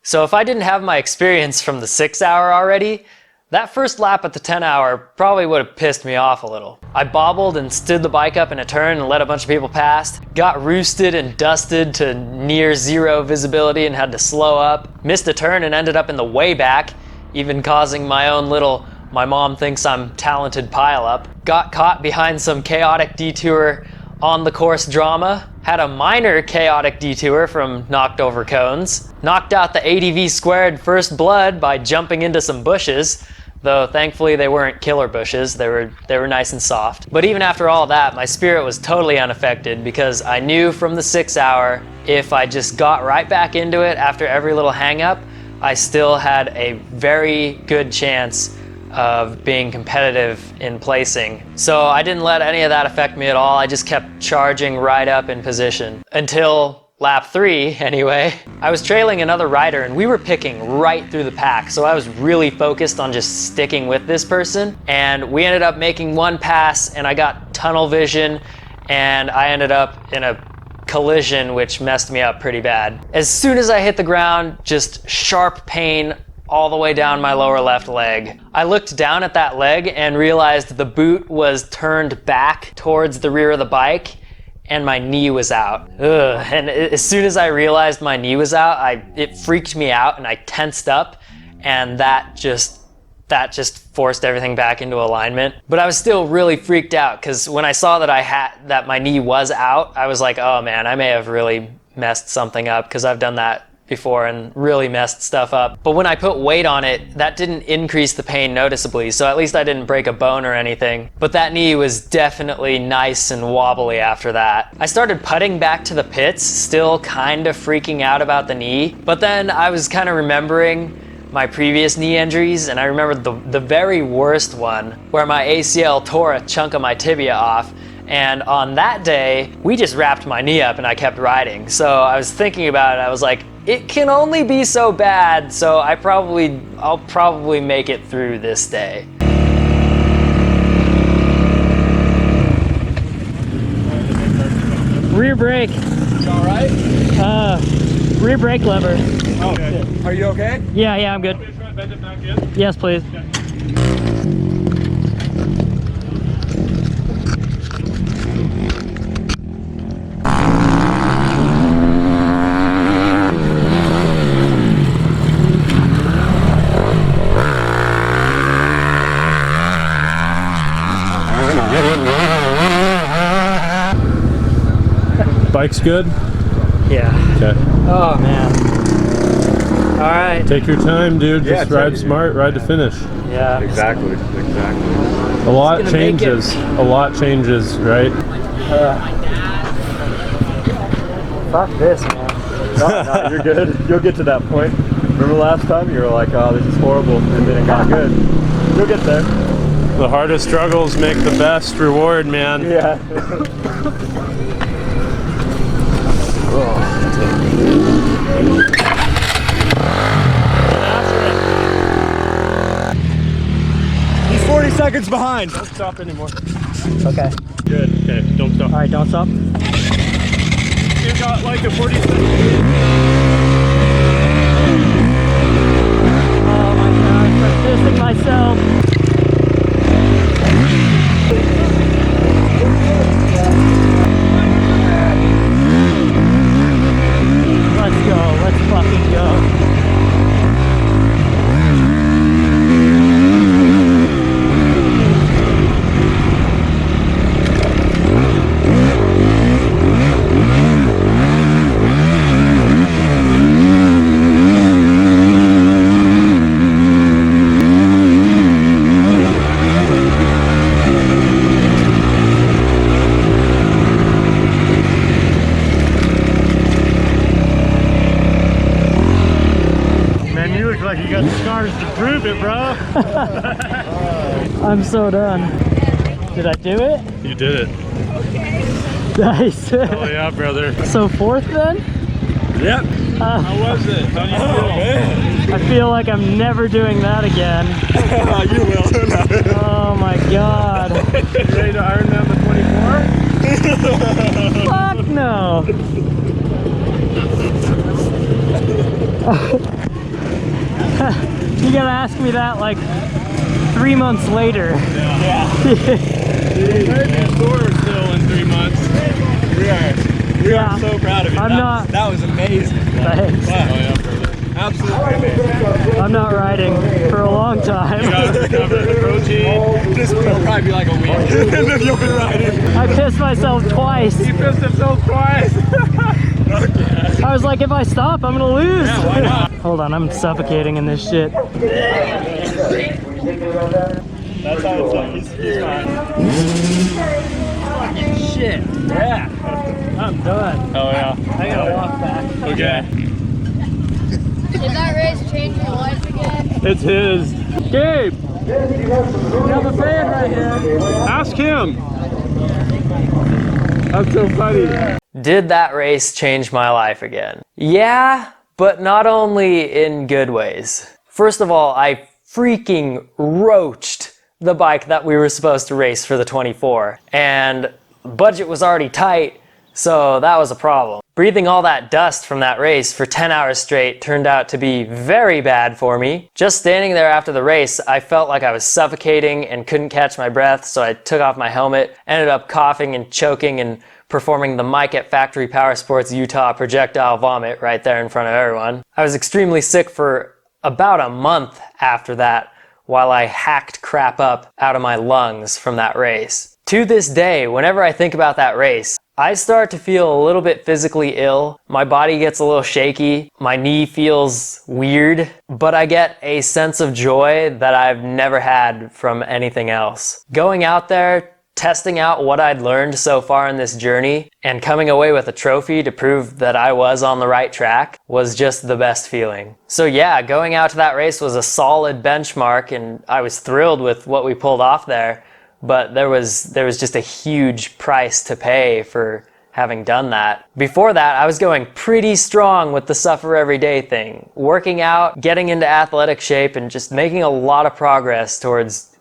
S1: So if I didn't have my experience from the 6 hour already, that first lap at the 10 hour probably would have pissed me off a little. I bobbled and stood the bike up in a turn and let a bunch of people past, got roosted and dusted to near zero visibility and had to slow up, missed a turn and ended up in the way back, even causing my own little "my mom thinks I'm talented" pileup, got caught behind some chaotic detour on the course drama, had a minor chaotic detour from knocked over cones, knocked out the ADV squared first blood by jumping into some bushes, though thankfully they weren't killer bushes, they were nice and soft. But even after all that, my spirit was totally unaffected because I knew from the 6 hour, if I just got right back into it after every little hang up, I still had a very good chance of being competitive in placing. So I didn't let any of that affect me at all. I just kept charging right up in position until lap 3 anyway. I was trailing another rider and we were picking right through the pack, so I was really focused on just sticking with this person, and we ended up making one pass and I got tunnel vision and I ended up in a collision which messed me up pretty bad. As soon as I hit the ground, just sharp pain all the way down my lower left leg. I looked down at that leg and realized the boot was turned back towards the rear of the bike and my knee was out. Ugh. And as soon as I realized my knee was out, it freaked me out and I tensed up, and that just that just forced everything back into alignment. But I was still really freaked out because when I saw that my knee was out, I was like, oh man, I may have really messed something up, because I've done that before and really messed stuff up. But when I put weight on it, that didn't increase the pain noticeably, so at least I didn't break a bone or anything. But that knee was definitely nice and wobbly after that. I started putting back to the pits, still kind of freaking out about the knee, but then I was kind of remembering my previous knee injuries, and I remembered the very worst one where my ACL tore a chunk of my tibia off. And on that day, we just wrapped my knee up and I kept riding. So I was thinking about it, I was like, it can only be so bad, so I'll probably make it through this day. Rear brake.
S8: It's all right?
S1: Rear brake lever.
S8: Oh, okay. Are you okay?
S1: Yeah, I'm good.
S2: Bend it back in.
S1: Yes, please.
S2: Bike's good?
S1: Yeah.
S2: Okay.
S1: Oh man. All right.
S2: Take your time, dude. Just ride smart, ride to finish.
S1: Yeah.
S8: Exactly.
S2: A lot changes. A lot changes, right?
S1: Fuck this, man.
S8: No, you're good. You'll get to that point. Remember last time you were like, oh, this is horrible, and then it got good. You'll get there.
S2: The hardest struggles make the best reward, man.
S8: Yeah. He's 40 seconds behind.
S2: Don't stop anymore.
S1: Okay.
S2: Good. Okay, don't stop.
S1: All right, don't stop.
S2: You got like a 40 second.
S1: Oh my god, I'm pissing myself. Let's go, let's fucking go. I'm so done. Did I do it?
S2: You did it.
S1: Nice.
S2: Oh yeah, brother.
S1: So fourth then?
S2: Yep. How was it? How do you feel?
S1: I feel like I'm never doing that again.
S8: You will.
S1: Oh my god.
S2: You ready to iron down the 24?
S1: Fuck no. You gotta ask me that like 3 months later.
S2: Yeah. Maybe sore still in 3 months.
S8: We are so proud of you. That was amazing.
S1: Thanks.
S8: Wow. Oh, yeah, absolutely amazing.
S1: I'm not riding for a long time.
S2: You gotta recover the protein.
S8: This will probably be like a week. And then you'll be riding.
S1: I pissed myself twice.
S2: He pissed himself twice.
S1: I was like, if I stop, I'm gonna lose.
S8: Yeah, why not?
S1: Hold on, I'm suffocating in this shit.
S2: That's how it's like. He's fine.
S1: Fucking shit. Yeah. I'm done.
S2: Oh yeah.
S1: I gotta walk back.
S2: Okay.
S3: Did that race change your life again?
S2: It's his. Gabe!
S1: We have a fan right here.
S2: Ask him! That's so funny.
S1: Did that race change my life again? Yeah, but not only in good ways. First of all, I freaking roached the bike that we were supposed to race for the 24. And budget was already tight, so that was a problem. Breathing all that dust from that race for 10 hours straight turned out to be very bad for me. Just standing there after the race, I felt like I was suffocating and couldn't catch my breath, so I took off my helmet, ended up coughing and choking and performing the Mike at Factory Powersports Utah projectile vomit right there in front of everyone. I was extremely sick for about a month after that, while I hacked crap up out of my lungs from that race. To this day, whenever I think about that race, I start to feel a little bit physically ill. My body gets a little shaky. My knee feels weird, but I get a sense of joy that I've never had from anything else. Going out there, testing out what I'd learned so far in this journey, and coming away with a trophy to prove that I was on the right track was just the best feeling. So yeah, going out to that race was a solid benchmark, and I was thrilled with what we pulled off there. But there was just a huge price to pay for having done that. Before that, I was going pretty strong with the suffer every day thing, working out, getting into athletic shape, and just making a lot of progress towards,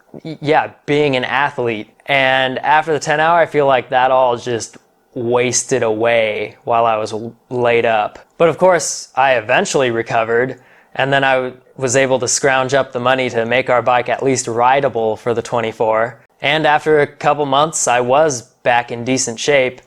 S1: being an athlete. And after the 10 hour, I feel like that all just wasted away while I was laid up. But of course, I eventually recovered, and then I was able to scrounge up the money to make our bike at least rideable for the 24. And after a couple months, I was back in decent shape,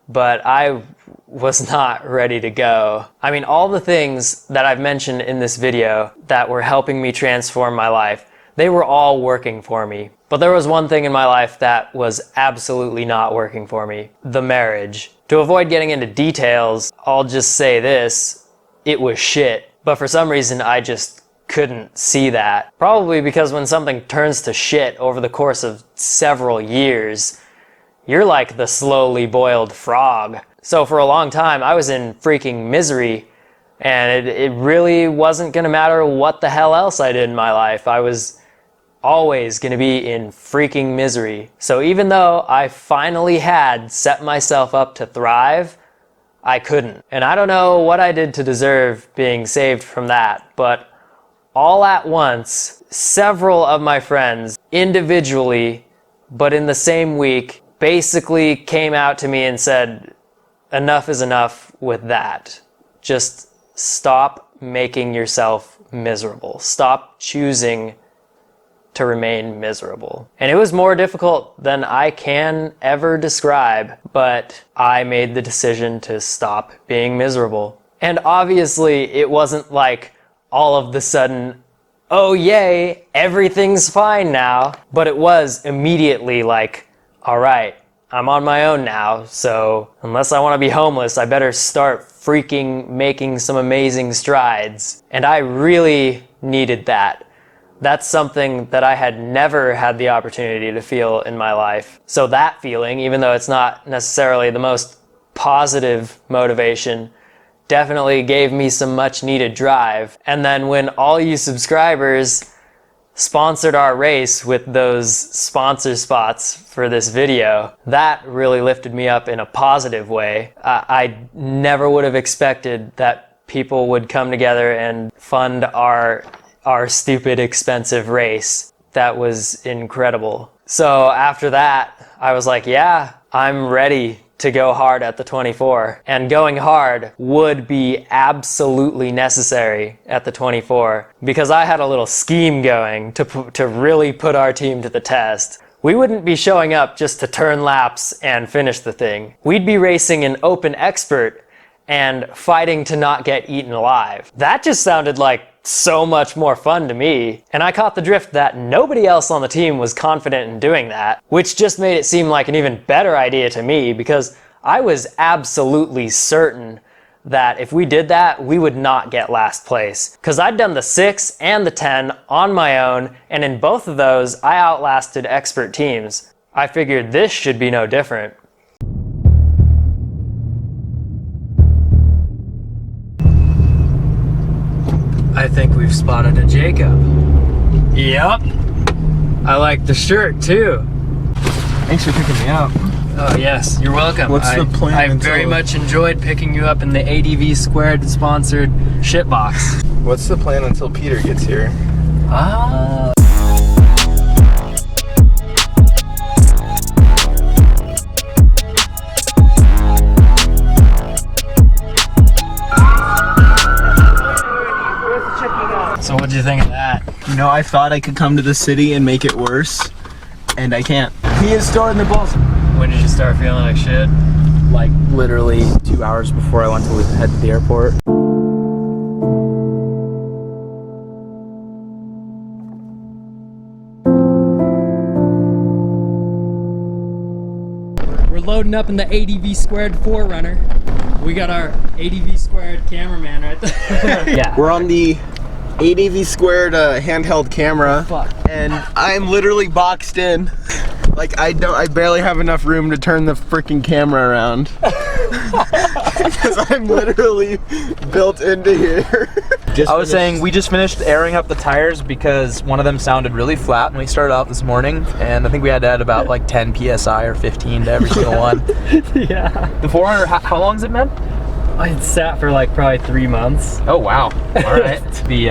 S1: but I was not ready to go. I mean, all the things that I've mentioned in this video that were helping me transform my life, they were all working for me. But there was one thing in my life that was absolutely not working for me: the marriage. To avoid getting into details, I'll just say this: it was shit. But for some reason, I just couldn't see that. Probably because when something turns to shit over the course of several years, you're like the slowly boiled frog. So for a long time, I was in freaking misery, and it really wasn't gonna matter what the hell else I did in my life. I was always gonna be in freaking misery. So even though I finally had set myself up to thrive, I couldn't. And I don't know what I did to deserve being saved from that, but all at once, several of my friends, individually, but in the same week, basically came out to me and said, enough is enough with that. Just stop making yourself miserable. Stop choosing to remain miserable. And it was more difficult than I can ever describe, but I made the decision to stop being miserable. And obviously, it wasn't like all of the sudden, oh yay, everything's fine now. But it was immediately like, all right, I'm on my own now, so unless I want to be homeless, I better start freaking making some amazing strides. And I really needed that. That's something that I had never had the opportunity to feel in my life. So that feeling, even though it's not necessarily the most positive motivation, definitely gave me some much needed drive. And then when all you subscribers sponsored our race with those sponsor spots for this video, that really lifted me up in a positive way. I never would have expected that people would come together and fund our stupid expensive race. That was incredible. So after that, I was like, yeah, I'm ready to go hard at the 24. And going hard would be absolutely necessary at the 24 because I had a little scheme going to really put our team to the test. We wouldn't be showing up just to turn laps and finish the thing. We'd be racing an open expert and fighting to not get eaten alive. That just sounded like so much more fun to me, and I caught the drift that nobody else on the team was confident in doing that, which just made it seem like an even better idea to me because I was absolutely certain that if we did that, we would not get last place. Because I'd done the 6 and the 10 on my own, and in both of those, I outlasted expert teams. I figured this should be no different. I think we've spotted a Jacob. Yep. I like the shirt too.
S2: Thanks for picking me up.
S1: Oh yes, you're welcome.
S2: What's the plan?
S1: I very much enjoyed picking you up in the ADV Squared sponsored shitbox.
S2: What's the plan until Peter gets here?
S1: So what'd you think of that?
S9: You know, I thought I could come to the city and make it worse, and I can't. He is storing the balls.
S1: When did you start feeling like shit?
S9: Like literally 2 hours before I went to head to the airport.
S1: loading up in the ADV squared 4Runner. We got our ADV squared cameraman right there. Yeah.
S9: We're on the ADV squared handheld camera, and I'm literally boxed in. Like I barely have enough room to turn the freaking camera around. Because I'm literally built into here.
S6: I was saying we just finished airing up the tires because one of them sounded really flat when we started out this morning, and I think we had to add about like 10 psi or 15 to every single one.
S1: Yeah.
S6: The 400, how long has it been?
S1: It sat for like probably 3 months.
S6: Oh wow! All right.
S9: The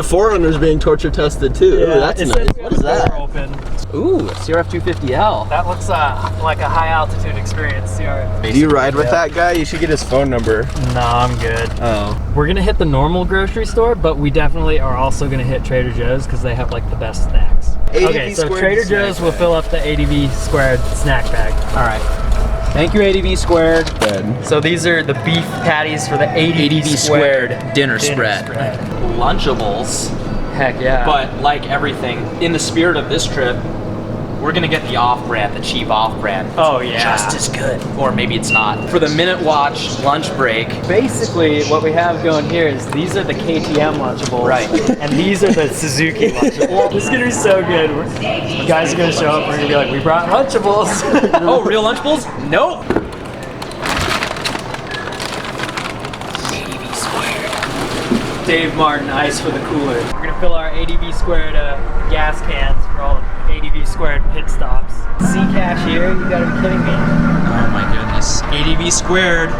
S9: 4Runner's being torture tested too.
S1: Yeah,
S9: Ooh, that's nice. What is that?
S1: Open.
S6: Ooh, CRF 250L.
S1: That looks like a high altitude experience. CRF.
S9: Do you ride with that guy? You should get his phone number.
S1: No, I'm good.
S9: Oh.
S1: We're gonna hit the normal grocery store, but we definitely are also gonna hit Trader Joe's because they have like the best snacks. Okay, so Trader Joe's will fill up the ADV squared snack bag.
S6: All right. Thank you, ADV squared.
S9: Good.
S1: So these are the beef patties for the ADV squared
S6: dinner spread. Lunchables.
S1: Heck yeah.
S6: But like everything, in the spirit of this trip, we're gonna get the off-brand, the cheap off-brand.
S1: Oh yeah.
S6: Just as good. Or maybe it's not. For the minute watch lunch break.
S1: Basically, what we have going here is these are the KTM Lunchables.
S6: Right.
S1: And these are the Suzuki Lunchables. This is gonna be so good. Guys are gonna show up, we're gonna be like, we brought Lunchables.
S6: Oh, real Lunchables? Nope.
S1: Dave Martin ice for the cooler. We're gonna fill our ADV squared gas cans for all ADV squared pit stops. C cashier, you gotta be kidding me.
S6: Oh my goodness. ADV squared.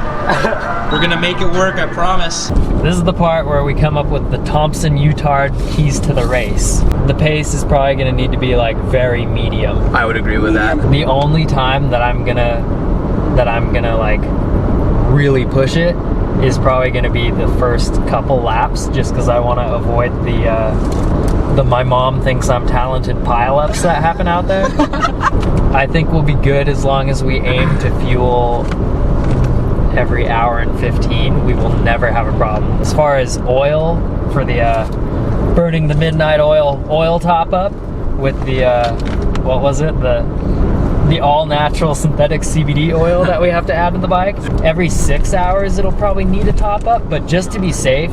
S6: We're gonna make it work, I promise.
S1: This is the part where we come up with the Thompson Utard keys to the race. The pace is probably gonna need to be like very medium.
S6: I would agree with that.
S1: The only time that I'm gonna like really push it is probably going to be the first couple laps, just because I want to avoid the my mom thinks I'm talented pileups that happen out there. I think we'll be good as long as we aim to fuel every hour and 15. We will never have a problem. As far as oil, for the burning the midnight oil top up with the what was it, the all-natural synthetic CBD oil that we have to add to the bike. Every 6 hours it'll probably need a top up, but just to be safe,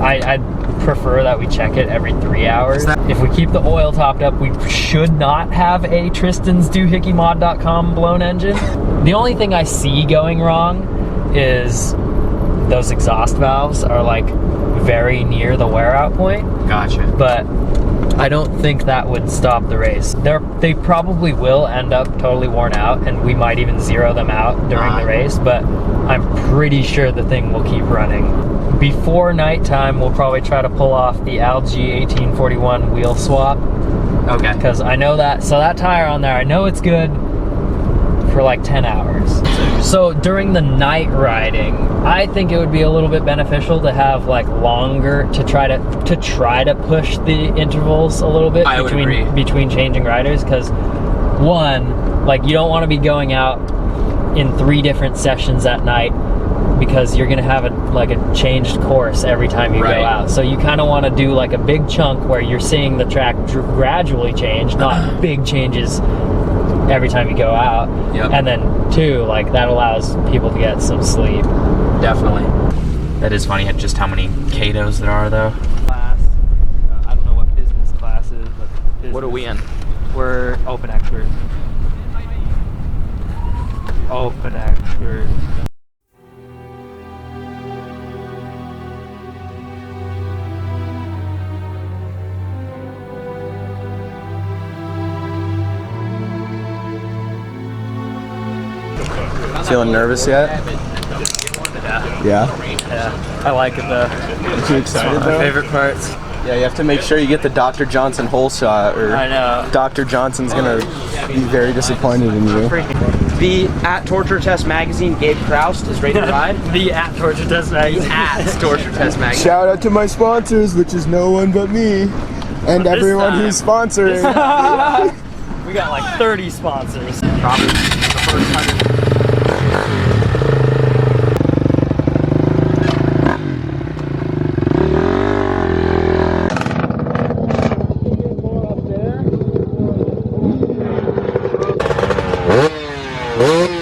S1: I'd prefer that we check it every 3 hours. If we keep the oil topped up, we should not have a Tristan's doohickeymod.com blown engine. The only thing I see going wrong is those exhaust valves are like very near the wear out point.
S6: Gotcha.
S1: But I don't think that would stop the race. They probably will end up totally worn out, and we might even zero them out during the race, but I'm pretty sure the thing will keep running. Before nighttime, we'll probably try to pull off the LG 1841 wheel swap.
S6: Okay.
S1: Because I know that, so that tire on there, I know it's good for like 10 hours. So during the night riding, I think it would be a little bit beneficial to have like longer, to try to push the intervals a little bit between changing riders, because one, like you don't want to be going out in 3 different sessions at night, because you're gonna have a changed course every time you go out. So you kind of want to do like a big chunk where you're seeing the track gradually change, not big changes every time you go out.
S6: Yep.
S1: And then 2, like that allows people to get some sleep.
S6: Definitely. That is funny at just how many Katos there are though.
S1: Class, I don't know what business class is, but business.
S6: What are we in?
S1: We're open expert. Open expert.
S9: Feeling nervous yet? Yeah.
S1: Yeah, I like it though.
S9: Are you excited though?
S1: My favorite parts.
S9: Yeah, you have to make sure you get the Dr. Johnson hole shot, or
S1: I know.
S9: Dr. Johnson's gonna be very disappointed in you.
S10: The at Torture Test Magazine, Gabe Kraust is ready to ride.
S1: The at Torture Test Magazine.
S10: At Torture Test Magazine.
S9: Shout out to my sponsors, which is no one but me, and everyone who's sponsoring.
S1: We got like 30 sponsors.
S10: Probably the first 100.
S9: Oh.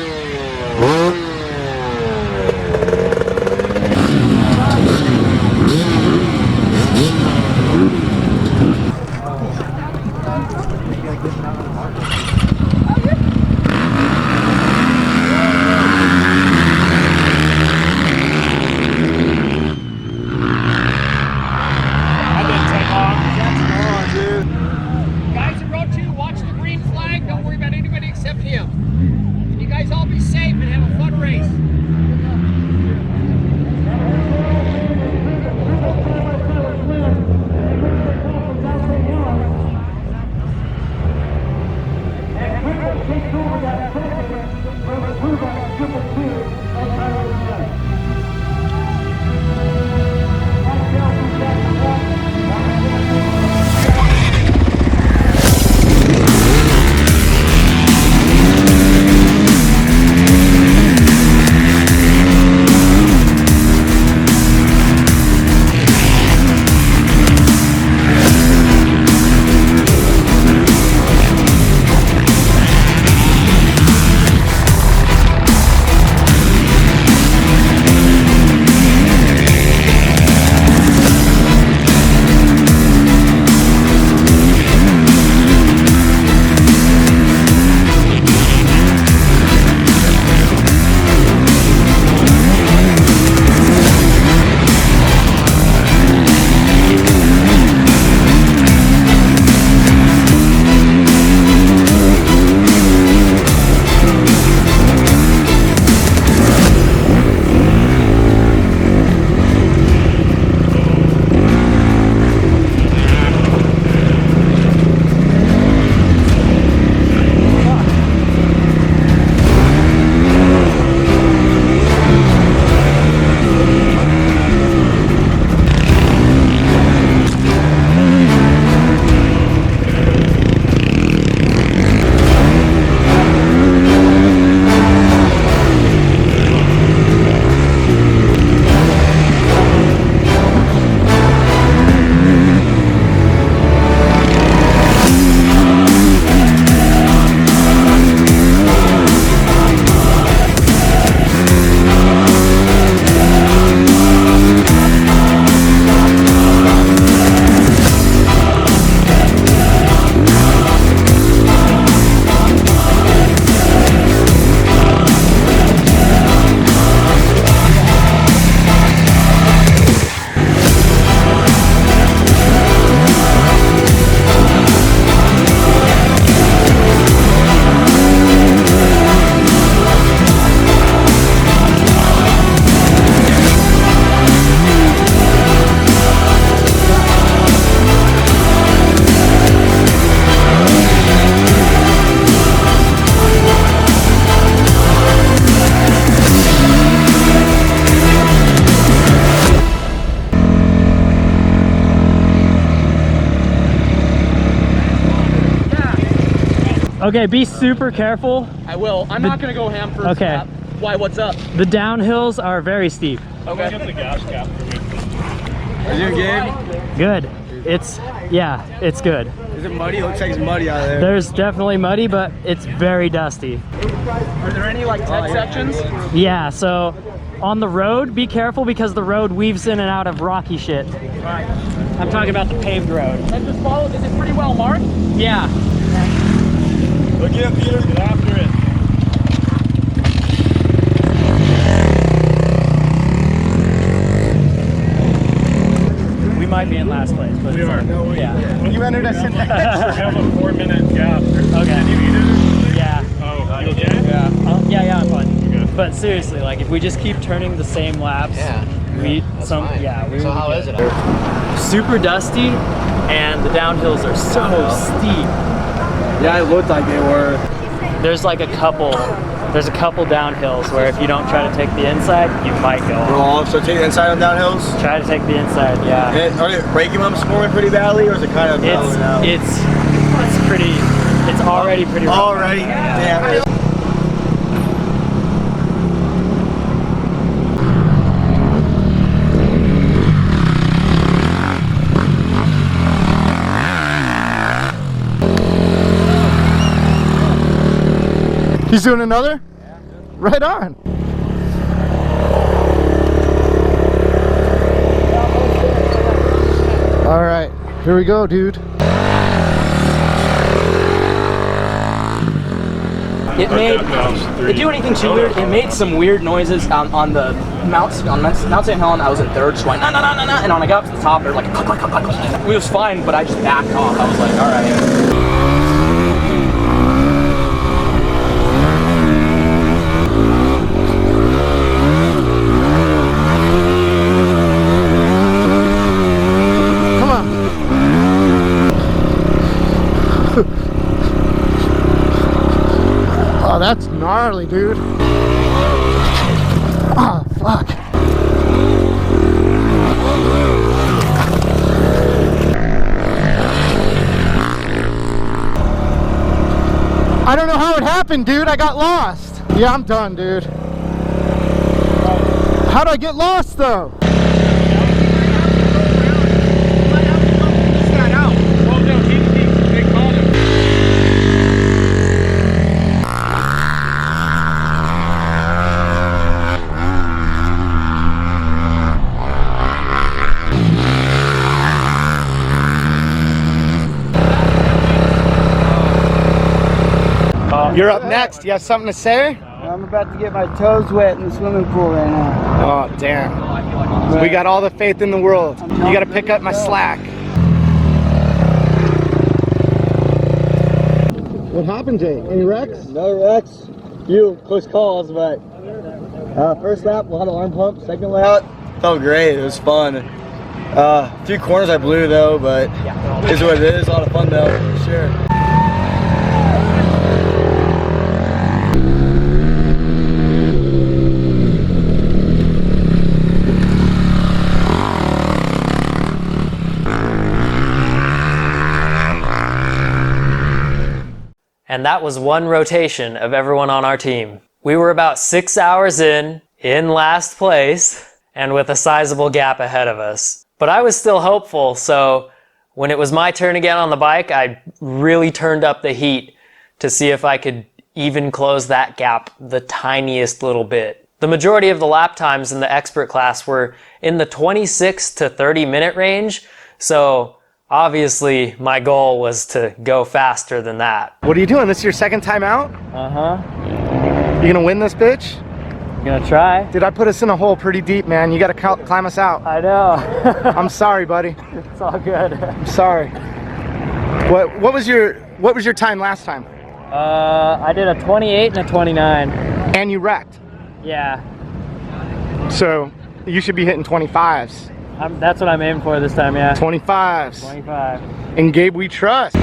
S1: Okay, be super careful.
S10: I will. I'm not gonna go ham first.
S1: Okay.
S10: Lap. Why? What's up?
S1: The downhills are very steep.
S2: Okay. Get the gas cap for me.
S9: Are you good?
S1: Good. It's good.
S9: Is it muddy? It looks like it's muddy out there.
S1: There's definitely muddy, but it's very dusty.
S10: Are there any like tech sections?
S1: Yeah, so on the road, be careful because the road weaves in and out of rocky shit.
S10: Right.
S1: I'm talking about the paved road.
S10: And just follow. Is it pretty well marked?
S1: Yeah.
S2: Look at Peter, get after it.
S1: We might be in last place, but
S2: We are.
S1: yeah.
S4: You entered us in
S2: We have a 4-minute gap.
S1: Okay.
S2: Did you eat it?
S1: Yeah.
S2: Oh, you okay?
S1: Yeah, I'm fine.
S2: Okay.
S1: But seriously, like if we just keep turning the same laps, we so how is it? Super dusty, and the downhills are so steep.
S9: Yeah, it looked like they were.
S1: There's a couple downhills where if you don't try to take the inside, you might go off.
S9: So take the inside on downhills?
S1: Try to take the inside, yeah.
S9: Are the braking bumps scoring pretty badly, or is it kind of mellowing out?
S1: It's already pretty rough.
S9: Already? Damn.
S4: He's doing another? Yeah. Right on. All right, here we go, dude.
S10: It didn't do anything too weird. It made some weird noises on the Mount St. Helen. I was in third, just went no, and when I got up to the top, there was like click, click, click, click, click. It was fine, but I just backed off. I was like, all right.
S4: Oh, that's gnarly, dude. Oh, fuck. I don't know how it happened, dude. I got lost. Yeah, I'm done, dude. How'd I get lost, though? You're up next. You have something to say?
S11: I'm about to get my toes wet in the swimming pool right now.
S4: Oh, damn. We got all the faith in the world. You got to pick up my slack. What happened, Jay? Any wrecks?
S9: No wrecks. Few close calls, but first lap, a lot of arm pump. Second lap, felt great. It was fun. A few corners I blew though, but it's what it is. A lot of fun though, for sure.
S1: And that was one rotation of everyone on our team. We were about 6 hours in last place, and with a sizable gap ahead of us. But I was still hopeful, so when it was my turn again on the bike, I really turned up the heat to see if I could even close that gap the tiniest little bit. The majority of the lap times in the expert class were in the 26 to 30 minute range, so obviously my goal was to go faster than that.
S4: What are you doing? This is your second time out?
S1: Uh-huh.
S4: You gonna win this bitch?
S1: Gonna try.
S4: Dude, I put us in a hole pretty deep, man. You gotta climb us out.
S1: I know.
S4: I'm sorry, buddy.
S1: It's all good.
S4: I'm sorry. What was your time last time?
S1: I did a 28 and a 29.
S4: And you wrecked.
S1: Yeah.
S4: So you should be hitting 25s.
S1: That's what I'm aiming for this time, yeah.
S4: 25s.
S1: 25.
S4: And Gabe, we trust.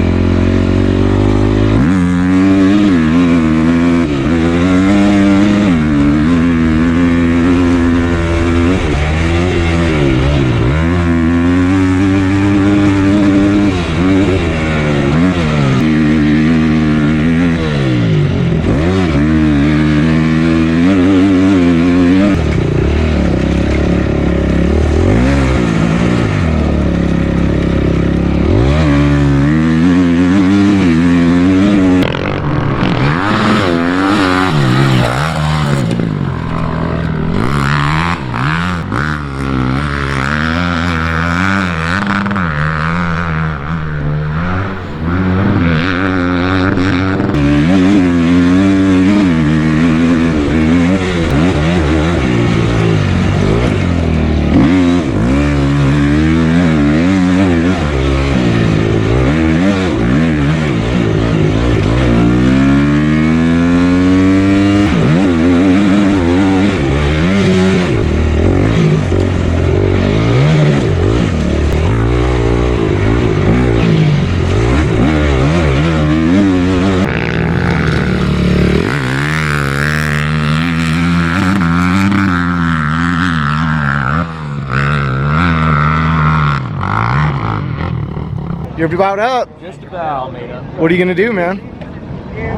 S4: You're about up.
S10: Just about made up.
S4: What are you gonna do, man?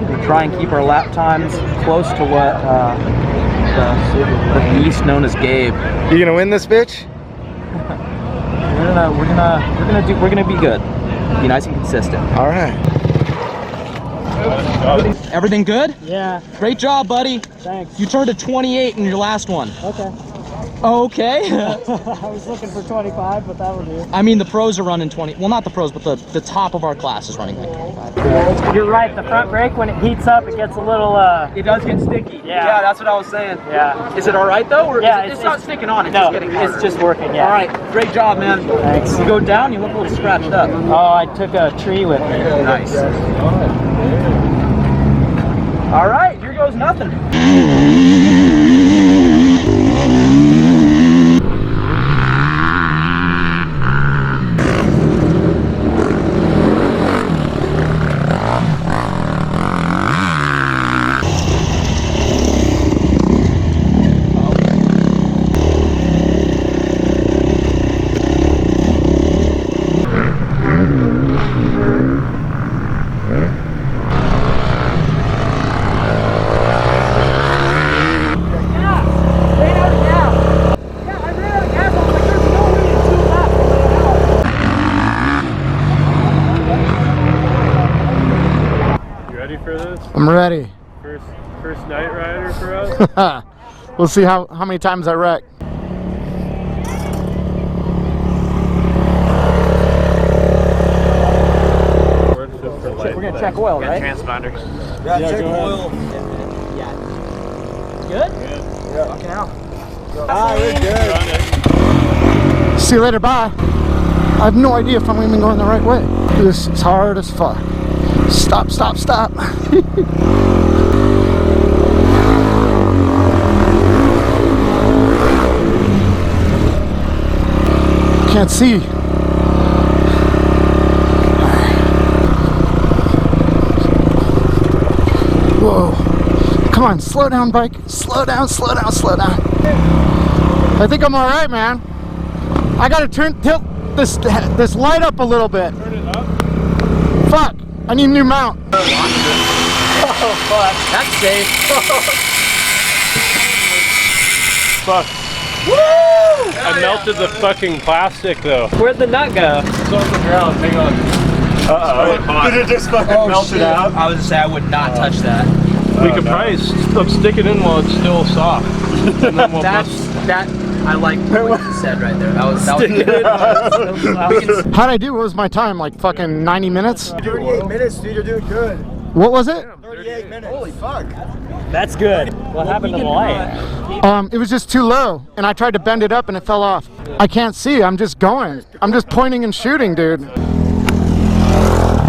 S10: We try and keep our lap times close to what the beast known as Gabe.
S4: You gonna win this bitch?
S10: We're gonna be good. Be nice and consistent.
S4: All right.
S10: Everything good?
S11: Yeah.
S10: Great job, buddy.
S11: Thanks.
S10: You turned a 28 in your last one.
S11: Okay.
S10: Okay.
S11: I was looking for 25, but that will do.
S10: I mean, the pros are running 20. Well, not the pros, but the top of our class is running like 25.
S11: You're right. The front brake, when it heats up, it gets a little.
S10: It does get sticky.
S11: Yeah.
S10: That's what I was saying.
S11: Yeah.
S10: Is it all right though? Or
S11: Yeah,
S10: it's not sticking on. It's
S11: no,
S10: just getting harder.
S11: it's just working. Yeah.
S10: All right. Great job, man.
S11: Thanks.
S10: You go down, you look a little scratched up.
S11: Oh, I took a tree with me.
S10: Nice. All right. Here goes nothing.
S4: I'm ready.
S2: First night rider for us.
S4: We'll see how many times I wreck.
S10: We're gonna check oil, right?
S9: Transponder. Yeah, check oil.
S10: Yeah. Good? Yeah. Fucking hell.
S9: We're good.
S4: See you later, bye. I have no idea if I'm even going the right way. This is hard as fuck. Stop, stop, stop. Can't see. Whoa. Come on, slow down, bike. Slow down, slow down, slow down. I think I'm all right, man. I gotta tilt this light up a little bit.
S2: Turn it up.
S4: Fuck, I need a new mount.
S10: Oh, fuck. That's safe.
S2: Fuck.
S10: Woo!
S2: I melted the fucking plastic though.
S11: Where'd the nut go?
S2: It's on the ground. Hang on.
S8: Uh-oh. Did it just fucking melt it out?
S10: I was gonna say I would not touch that.
S2: We could probably stick it in while it's still soft. And then we'll
S10: I like what you said right there. That was good.
S4: How'd I do? What was my time? Like fucking 90 minutes?
S9: 38 minutes, dude. You're doing good.
S4: What was it?
S9: 38 minutes. Holy fuck.
S11: That's good. What happened to the light?
S4: It was just too low, and I tried to bend it up and it fell off. I can't see. I'm just going. I'm just pointing and shooting, dude.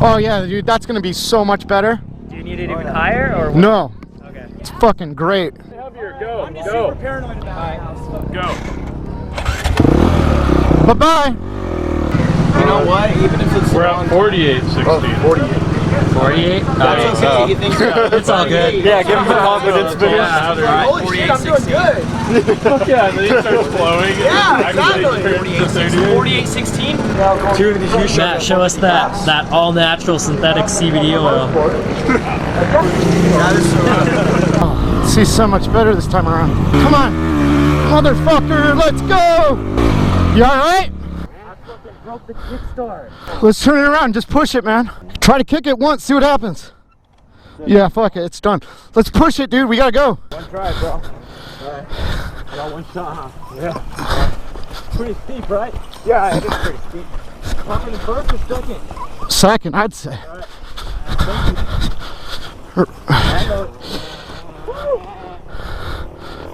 S4: Oh yeah, dude. That's gonna be so much better.
S11: Do you need it even higher or what?
S4: No.
S11: Okay.
S4: It's fucking great.
S2: Heavier. Go.
S11: I'm just
S2: Go.
S11: super paranoid about it.
S2: Go.
S4: Bye-bye.
S9: You know what? Even if it's
S2: We're at 48.16.
S9: 48.
S11: 48?
S9: That's okay. You think so?
S11: It's all good.
S8: Yeah, give him the confidence boost.
S2: Yeah,
S9: Holy shit, I'm doing good.
S2: yeah, and then he starts flowing.
S9: Yeah, exactly.
S10: 48.16.
S11: Matt, show us that all-natural synthetic CBD oil.
S4: Oh, see so much better this time around. Come on, motherfucker, let's go. You all right?
S11: Broke the kickstart.
S4: Let's turn it around. Just push it, man. Try to kick it once. See what happens. Yeah, fuck it. It's done. Let's push it, dude. We gotta go.
S8: One try, bro. Alright. I got one shot. Yeah. Pretty steep, right? Yeah, it is pretty steep. Popping in first or second?
S4: Second, I'd say.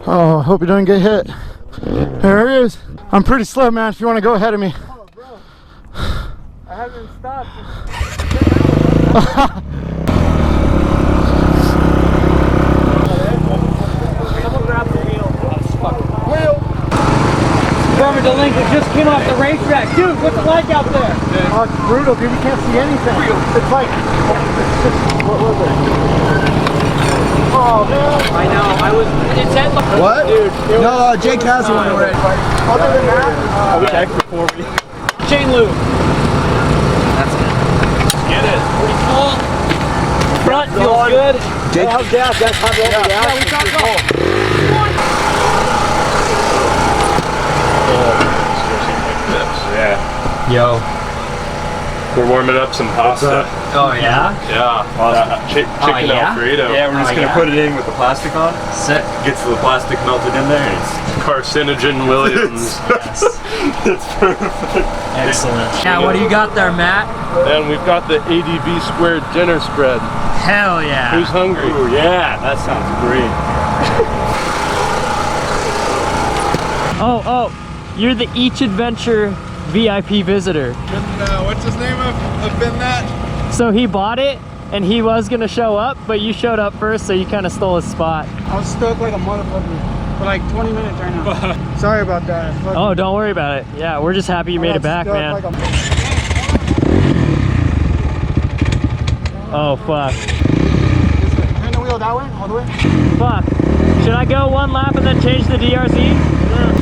S4: Oh, I hope you don't get hit. There he is. I'm pretty slow, man. If you want to go ahead of me.
S11: Oh, bro. I haven't stopped. Someone grab the wheel. Former Delinquent just came off the racetrack. Dude, what's it like out there?
S4: Oh, it's brutal, dude. We can't see anything. It's like, what was it? Oh, man.
S11: I know. It said like.
S9: What? Dude. No, Jake has one already.
S4: Other than that,
S8: I was extra 4 weeks.
S11: Chain loop.
S10: That's good. Pretty cool. Front feels good.
S9: Jake, how's gas? Gas, how's the gas?
S10: Yeah, we talked about.
S2: Yeah.
S1: Yo.
S2: We're warming up some pasta.
S1: Oh yeah?
S2: Yeah. Chicken
S1: yeah?
S2: Alfredo.
S12: Yeah, we're just gonna put it in with the plastic on.
S1: Sick.
S12: Gets the plastic melted in there. And it's
S2: Carcinogen Williams.
S1: Yes.
S12: it's perfect.
S1: Excellent. Now, what do you got there, Matt?
S2: And we've got the ADV squared dinner spread.
S1: Hell yeah.
S2: Who's hungry?
S12: Ooh, yeah, that sounds great.
S11: Oh, you're the Each Adventure VIP visitor.
S9: what's his name of been that?
S11: So he bought it and he was gonna show up, but you showed up first, so you kind of stole his spot.
S8: I was stuck like a motherfucker for like 20 minutes right now. Sorry about that.
S11: Oh, don't worry about it. Yeah, we're just happy you made it back, man.
S8: Like
S11: Oh, fuck.
S8: turn the wheel that way, all the way.
S11: Fuck. Should I go one lap and then change the DRZ?
S8: Sure.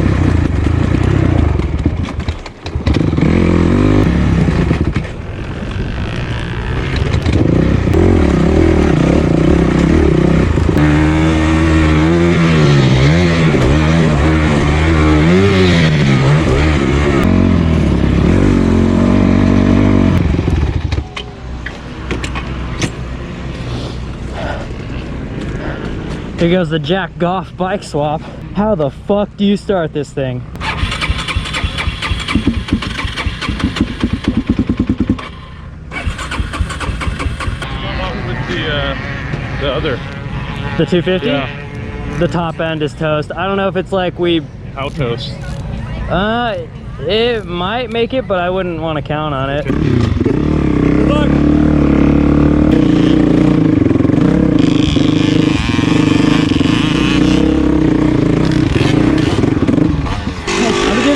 S11: Here goes the Jack Goff bike swap. How the fuck do you start this thing?
S2: The other.
S11: The 250?
S2: Yeah.
S11: The top end is toast. I don't know if it's like we...
S2: How toast?
S11: It might make it, but I wouldn't want to count on it.
S2: Look!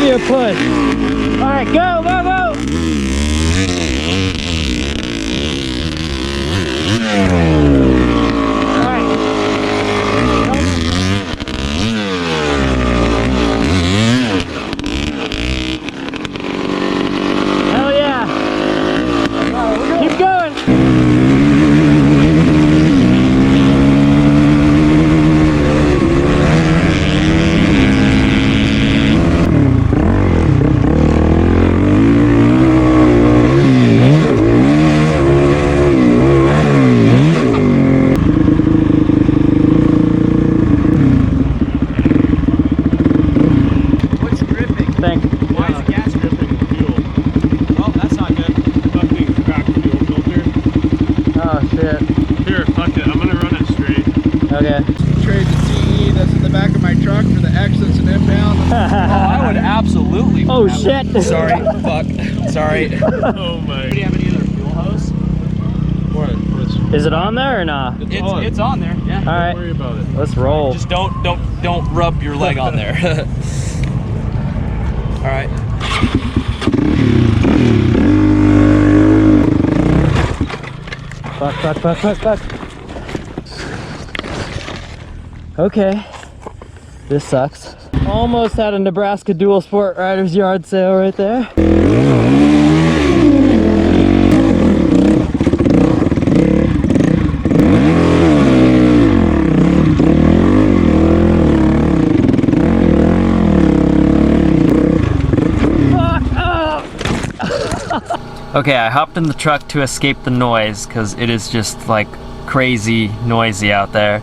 S11: A push. All right, go, go, go. All right. Hell yeah. Keep going. Oh shit!
S10: Sorry, fuck. Sorry.
S2: Oh my.
S10: Do you have any other fuel hose?
S2: What?
S11: Is it on there or not?
S10: It's on there. Yeah.
S11: All right.
S2: Don't worry about it.
S11: Let's roll.
S10: Just don't rub your leg on there. All right.
S11: Fuck. Okay. This sucks. Almost had a Nebraska dual sport rider's yard sale right there.
S1: Okay, I hopped in the truck to escape the noise because it is just like crazy noisy out there.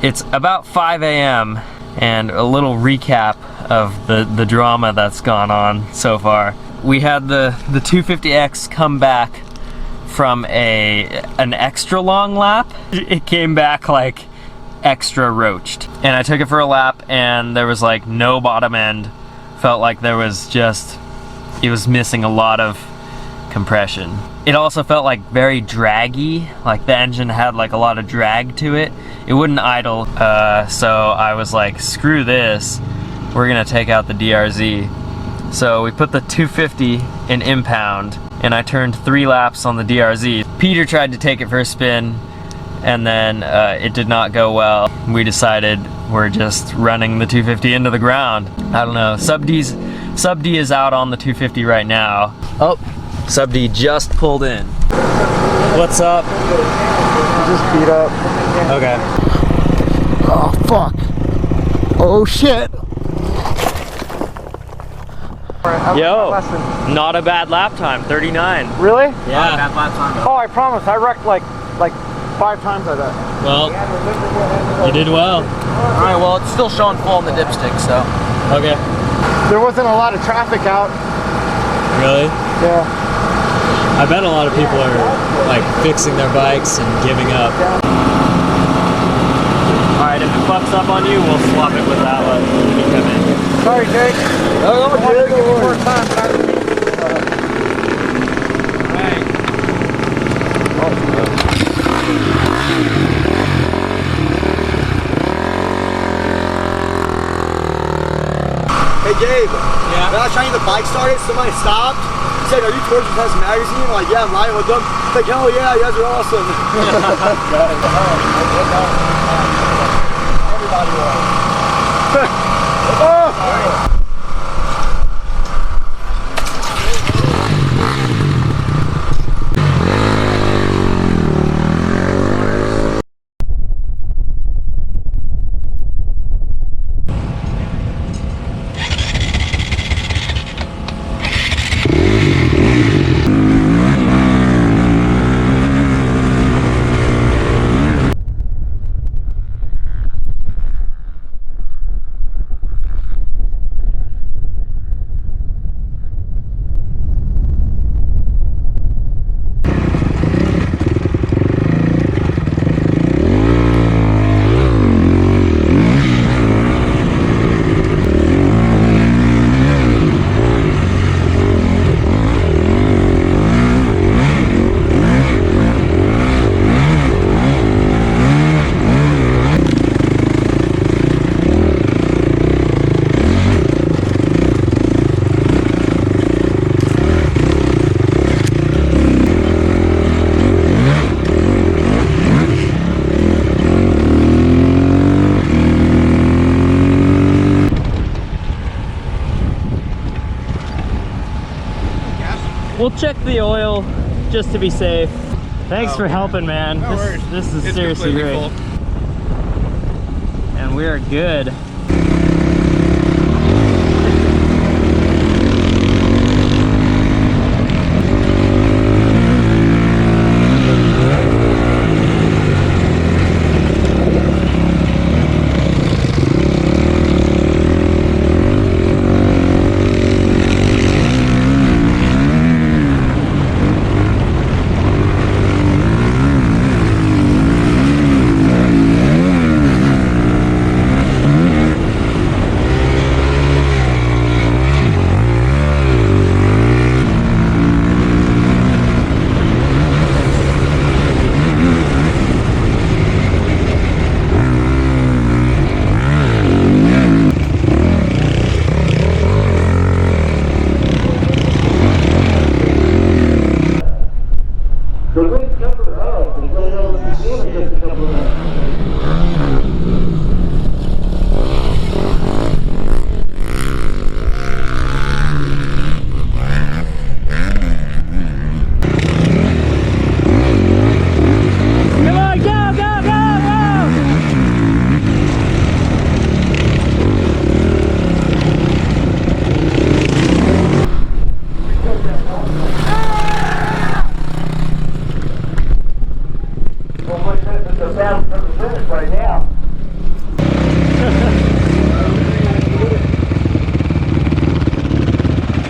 S1: It's about 5 a.m. and a little recap of the drama that's gone on so far. We had the 250X come back from an extra long lap. It came back like extra roached. And I took it for a lap and there was like no bottom end. Felt like there was just, it was missing a lot of compression. It also felt like very draggy, like the engine had like a lot of drag to it. It wouldn't idle, so I was like, screw this, we're gonna take out the DRZ. So we put the 250 in impound, and I turned 3 laps on the DRZ. Peter tried to take it for a spin, and then it did not go well. We decided we're just running the 250 into the ground. I don't know, Sub D is out on the 250 right now. Oh, Sub D just pulled in.
S11: What's up?
S4: Just beat up.
S11: Okay.
S4: Oh, fuck. Oh, shit.
S1: Yo, not a bad lap time, 39.
S4: Really?
S11: Yeah.
S4: Oh, I promise. I wrecked like 5 times I bet.
S11: Well, you did well.
S10: All right, well, it's still showing full on the dipstick, so.
S11: Okay.
S4: There wasn't a lot of traffic out.
S11: Really?
S4: Yeah.
S11: I bet a lot of people are like fixing their bikes and giving up. All right, if it fucks up on you, we'll swap it with that one when you come in.
S4: Sorry, Jake.
S9: Oh,
S4: I wanted to give you more time, but I didn't mean to.
S9: Hey Gabe, yeah. When I was trying to get the bike started, somebody stopped. He said, "Are you Torches Test Magazine?" I'm like, yeah, I'm riding with them. He's like, hell yeah, you guys are awesome. Everybody was. Oh!
S11: We'll check the oil just to be safe. Thanks for helping, man. This is seriously great. And we are good.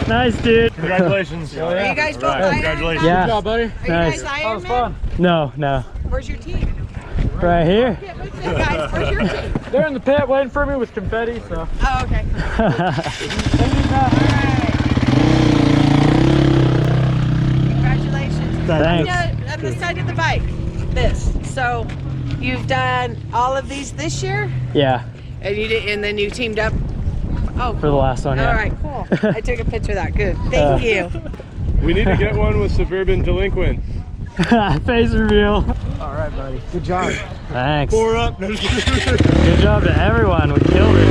S11: Nice, dude.
S2: Congratulations.
S13: Are you guys both
S2: Right. Congratulations.
S11: Yeah.
S2: Good job, buddy.
S13: Are you guys Iron Man?
S11: No, no.
S13: Where's your team?
S11: Right here.
S13: Yeah, what's that, guys? Where's your team?
S8: They're in the pit waiting for me with confetti, so.
S13: Oh, okay. Congratulations.
S11: Thanks.
S13: On the side of the bike, this. So, you've done all of these this year,
S11: Yeah,
S13: and you did, and then you teamed up. Oh,
S11: for the last one, yeah.
S13: all right, cool. I took a picture of that. Good. Thank you.
S2: We need to get one with Suburban Delinquent.
S11: Face reveal.
S4: All right, buddy. Good job.
S11: Thanks.
S2: Pour up.
S11: Good job to everyone. We killed it.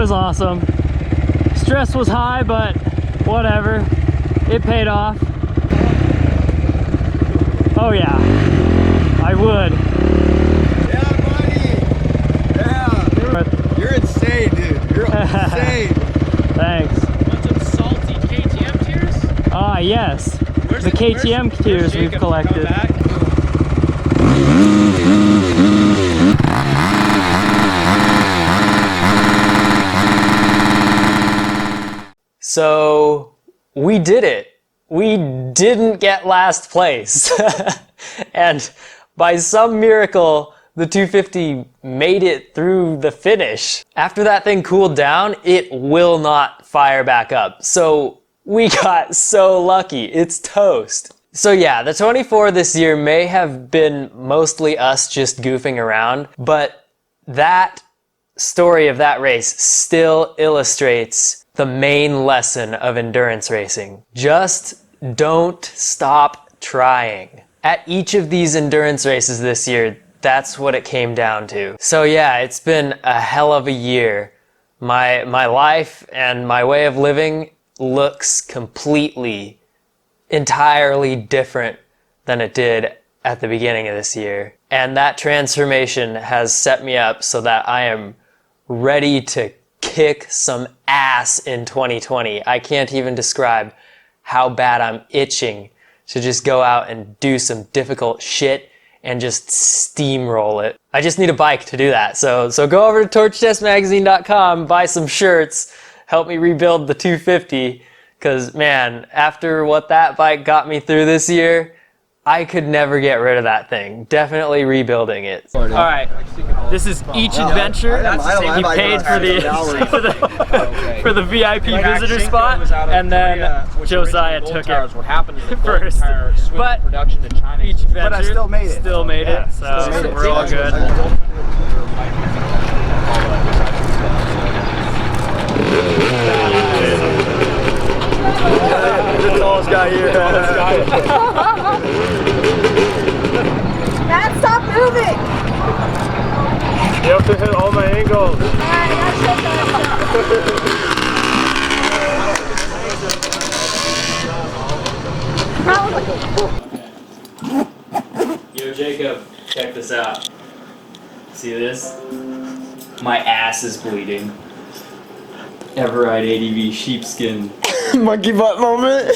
S11: was awesome. Stress was high, but whatever. It paid off. Oh yeah, I would.
S9: Yeah, buddy. Yeah. You're insane, dude. You're insane.
S11: Thanks.
S2: Want some salty KTM tears?
S11: Ah, yes. The KTM tears we've collected.
S1: So we did it. We didn't get last place. And by some miracle, the 250 made it through the finish. After that thing cooled down, it will not fire back up. So we got so lucky. It's toast. So yeah, the 24 this year may have been mostly us just goofing around, but that story of that race still illustrates the main lesson of endurance racing. Just don't stop trying. At each of these endurance races this year, that's what it came down to. So yeah, it's been a hell of a year. My life and my way of living looks completely, entirely different than it did at the beginning of this year. And that transformation has set me up so that I am ready to kick some ass in 2020. I can't even describe how bad I'm itching to just go out and do some difficult shit and just steamroll it. I just need a bike to do that. So go over to torchtestmagazine.com, buy some shirts, help me rebuild the 250, because man, after what that bike got me through this year, I could never get rid of that thing. Definitely rebuilding it.
S10: All right, this is each adventure. He paid for the VIP visitor spot, and then Josiah took it first. But each adventure,
S9: I still made it.
S10: Still made it, so we're all good.
S9: The tallest guy here.
S13: Matt, stop moving!
S12: You have to hit all my angles.
S13: Alright,
S1: Yo, Jacob, check this out. See this? My ass is bleeding. Everride ADV sheepskin.
S9: Monkey butt moment.